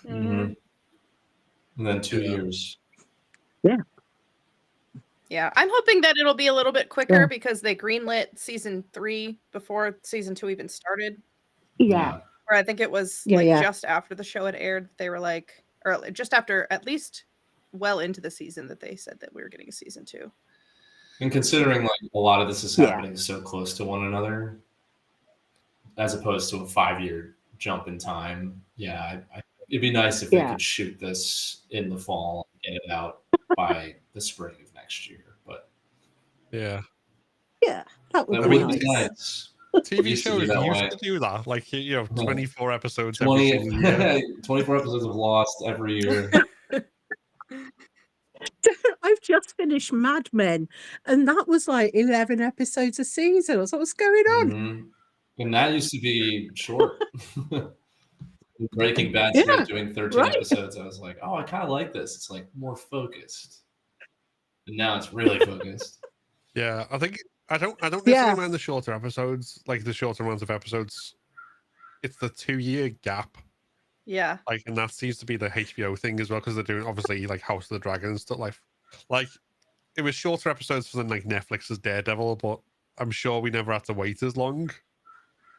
Mhm. And then 2 Yeah. years. Yeah, I'm hoping that it'll be a little bit quicker Yeah. because they greenlit season 3 before season 2 even started. Yeah. Or I think it was Yeah. just after the show had aired, they were like, or just after, at least well into the season, that they said that we were getting a season 2. And considering like a lot of this is Yeah. happening so close to one another, as opposed to a 5-year jump in time, it'd be nice if they Yeah. could shoot this in the fall and get it out by the spring of next year. But Yeah. Yeah. That would that be would nice. be nice. TV used to be shows that used way. to do that, like 24 episodes 20, every single year. 24 episodes of Lost every year. I've just finished Mad Men, and that was like 11 episodes a season. I was like, what's going on? Mhm. And that used to be short. When Breaking Bad Yeah, started doing 13 right. episodes, I was like, oh, I kind of like this. It's like more focused. And now it's really focused. Yeah, I think I don't Yeah. necessarily mind the shorter episodes, like the shorter amounts of episodes. It's the 2-year gap, Yeah. like, and that seems to be the HBO thing as well, because they're doing obviously like House of the Dragon and stuff. Like it was shorter episodes for like Netflix's Daredevil, but I'm sure we never had to wait as long.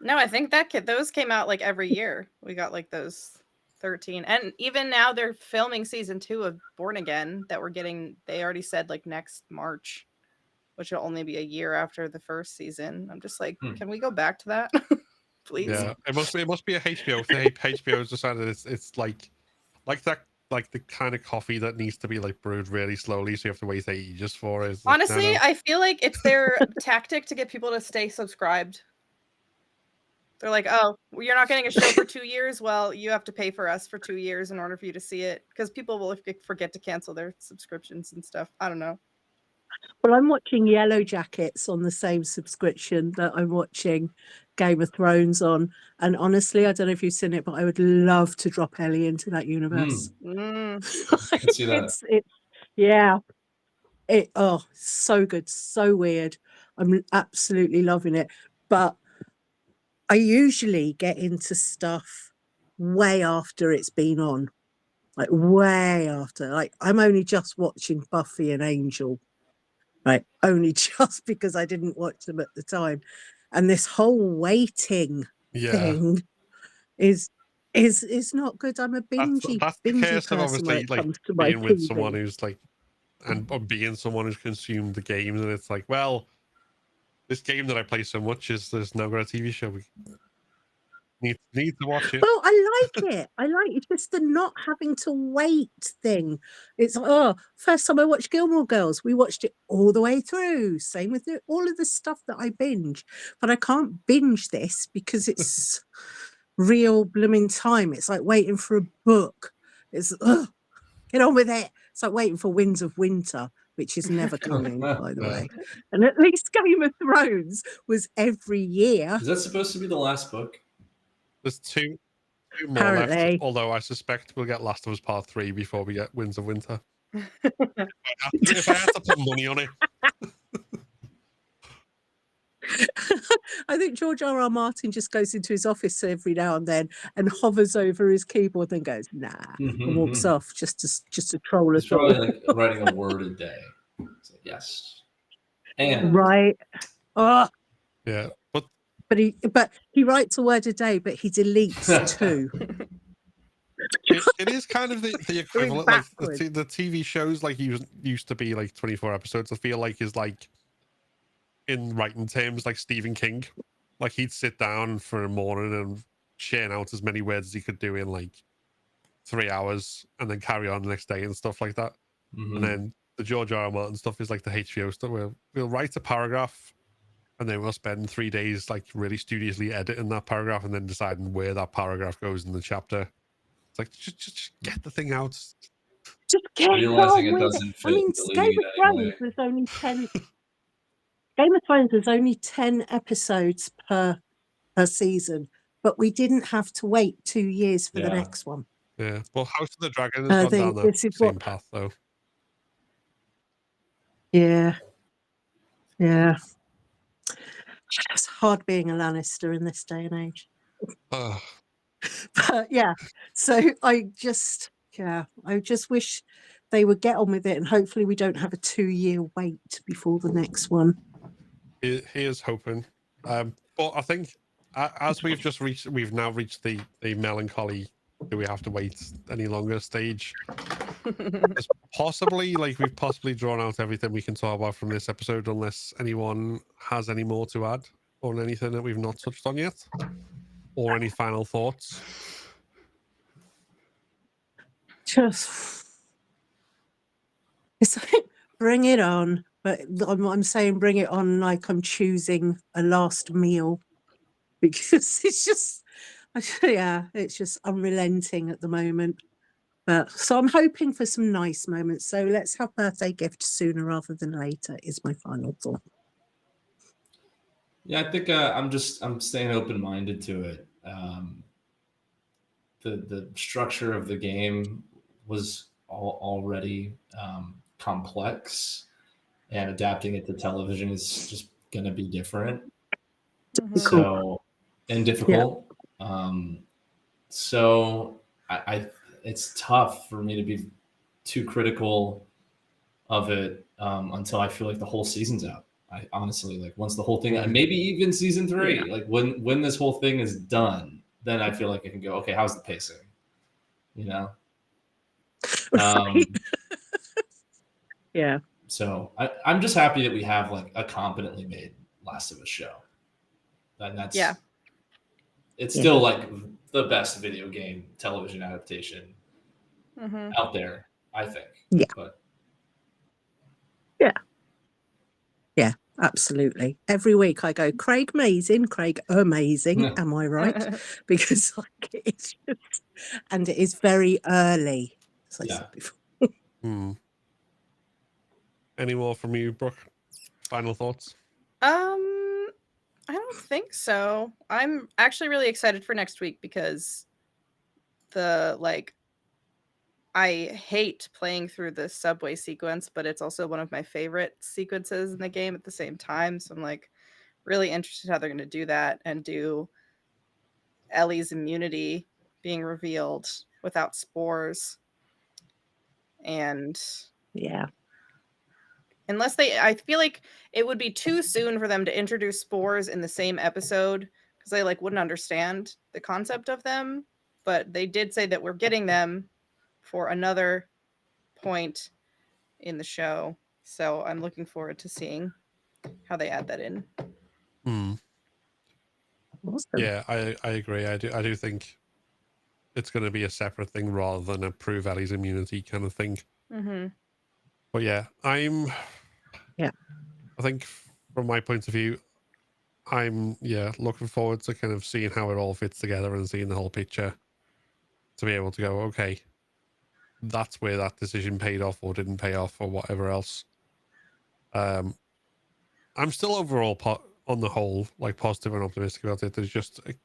No, I think those came out like every year. We got like those 13, and even now they're filming season 2 of Born Again that we're getting. They already said like next March, which will only be a year after the first season. I'm just like, can we go back to that, please? Yeah, it must be a HBO thing. HBO's decided it's like that, like the kind of coffee that needs to be like brewed really slowly, so you have to wait ages for it. It's like, Honestly, no. I feel like it's their tactic to get people to stay subscribed. They're like, oh, well, you're not getting a show for 2 years. Well, you have to pay for us for 2 years in order for you to see it, because people will forget to cancel their subscriptions and stuff. I don't know. Well, I'm watching Yellow Jackets on the same subscription that I'm watching Game of Thrones on. And honestly, I don't know if you've seen it, but I would love to drop Ellie into that universe. I can see that. Yeah. So good, so weird. I'm absolutely loving it. But I usually get into stuff way after it's been on. Like way after. Like I'm only just watching Buffy and Angel. Right. Only just because I didn't watch them at the time. And this whole waiting thing is not good. I'm a That's bingy the curse of person when obviously it like comes to my being with someone TV. who's like, and being someone who's consumed the games, and it's like, well, this game that I play so much there's now got a TV show. Need to watch it. Well, I like it. I like it. Just the not having to wait thing. It's like, oh, first time I watched Gilmore Girls, we watched it all the way through. Same with all of the stuff that I binge. But I can't binge this because it's real blooming time. It's like waiting for a book. It's, get on with it. It's like waiting for Winds of Winter, which is never coming, by the way. And at least Game of Thrones was every year. Is that supposed to be the last book? There's two more Apparently. left, although I suspect we'll get Last of Us Part 3 before we get Winds of Winter. If I had to put money on it. I think George R.R. Martin just goes into his office every now and then and hovers over his keyboard and goes, nah, and walks off just to troll us He's all. probably like writing a word a day. It's like, yes. And Right. Oh, Yeah. but he writes a word a day, but he deletes 2. It is kind of the equivalent. Like the TV shows, like used to be like 24 episodes. I feel like is like in writing terms, like Stephen King. Like he'd sit down for a morning and churn out as many words as he could do in like 3 hours, and then carry on the next day and stuff like that. And then the George R.R. Martin stuff is like the HBO stuff, where we'll write a paragraph, and then we'll spend 3 days like really studiously editing that paragraph, and then deciding where that paragraph goes in the chapter. It's like just get the thing out. Just get realizing on it with doesn't it. fit. I mean, deleting Game of it anyway. Thrones was only 10. Game of Thrones was only 10 episodes per season, but we didn't have to wait 2 years for the next one. Yeah. Well, House of the Dragon I has gone think down that this is same path, though. Yeah. Yeah. It's hard being a Lannister in this day and age. But yeah, so I just wish they would get on with it, and hopefully we don't have a 2-year wait before the next one. Here's hoping. But I think as we've now reached the melancholy, do we have to wait any longer stage? It's possibly we've possibly drawn out everything we can talk about from this episode, unless anyone has any more to add on anything that we've not touched on yet, or any final thoughts. Just it's like, bring it on, but I'm saying bring it on like I'm choosing a last meal, because it's just unrelenting at the moment. But so I'm hoping for some nice moments. So let's have birthday gifts sooner rather than later is my final thought. Yeah, I think I'm staying open-minded to it. The structure of the game was already complex, and adapting it to television is just going to be different. So, and difficult. So I it's tough for me to be too critical of it until I feel like the whole season's out. I honestly, once the whole thing, maybe even season 3, when this whole thing is done, then I feel like I can go, okay, how's the pacing? Yeah. So I'm just happy that we have a competently made Last of Us show. And that's it's still the best video game television adaptation out there, I think. Yeah. But yeah, absolutely. Every week I go, Craig amazing, am I right? Because it's just, and it is very early, as I said before. Any more from you, Brooke? Final thoughts? I don't think so. I'm actually really excited for next week because I hate playing through the subway sequence, but it's also one of my favorite sequences in the game at the same time. So I'm really interested how they're going to do that and do Ellie's immunity being revealed without spores. And unless I feel like it would be too soon for them to introduce spores in the same episode, because I wouldn't understand the concept of them. But they did say that we're getting them for another point in the show. So I'm looking forward to seeing how they add that in. Awesome. Yeah, I agree. I do think it's going to be a separate thing rather than a prove Ellie's immunity kind of thing. Mm-hmm. But yeah, I think from my point of view, I'm looking forward to kind of seeing how it all fits together and seeing the whole picture to be able to go, okay, that's where that decision paid off or didn't pay off or whatever else. I'm still overall on the whole like positive and optimistic about it. There's just like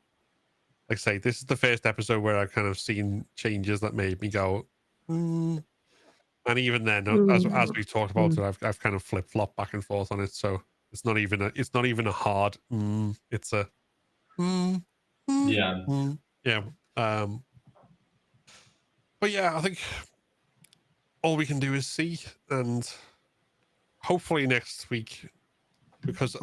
I say, this is the first episode where I've kind of seen changes that made me go, and even then, as we've talked about it, I've kind of flip flop back and forth on it. So it's not even a hard. It's a. Yeah. Yeah. But yeah, I think all we can do is see, and hopefully next week, because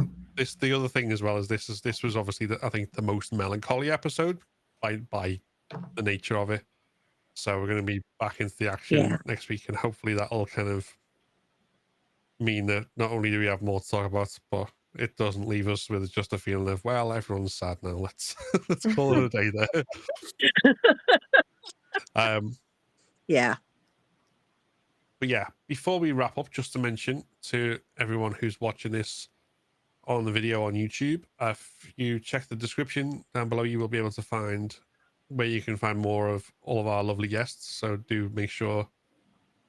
the other thing as well is this was obviously I think the most melancholy episode by the nature of it. So we're going to be back into the action next week, and hopefully that'll kind of mean that not only do we have more to talk about, but it doesn't leave us with just a feeling of, well, everyone's sad now. Let's call it a day there. Yeah. But yeah, before we wrap up, just to mention to everyone who's watching this on the video on YouTube, if you check the description down below, you will be able to find where you can find more of all of our lovely guests. So do make sure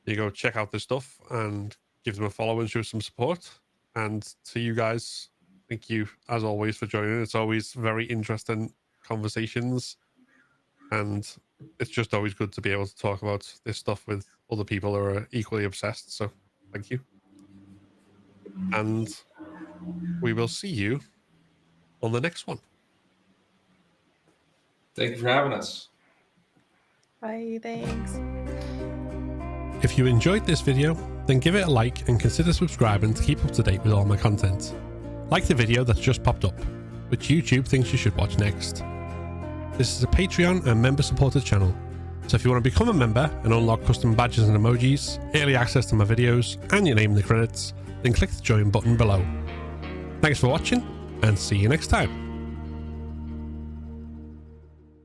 you go check out their stuff and give them a follow and show some support. And to you guys, thank you as always for joining. It's always very interesting conversations, and it's just always good to be able to talk about this stuff with other people who are equally obsessed. So thank you, and we will see you on the next one. Thank you for having us. Bye, thanks. If you enjoyed this video, then give it a like and consider subscribing to keep up to date with all my content. Like the video that's just popped up, which YouTube thinks you should watch next. This is a Patreon and member supported channel, so if you want to become a member and unlock custom badges and emojis, early access to my videos, and your name in the credits, then click the join button below. Thanks for watching, and see you next time.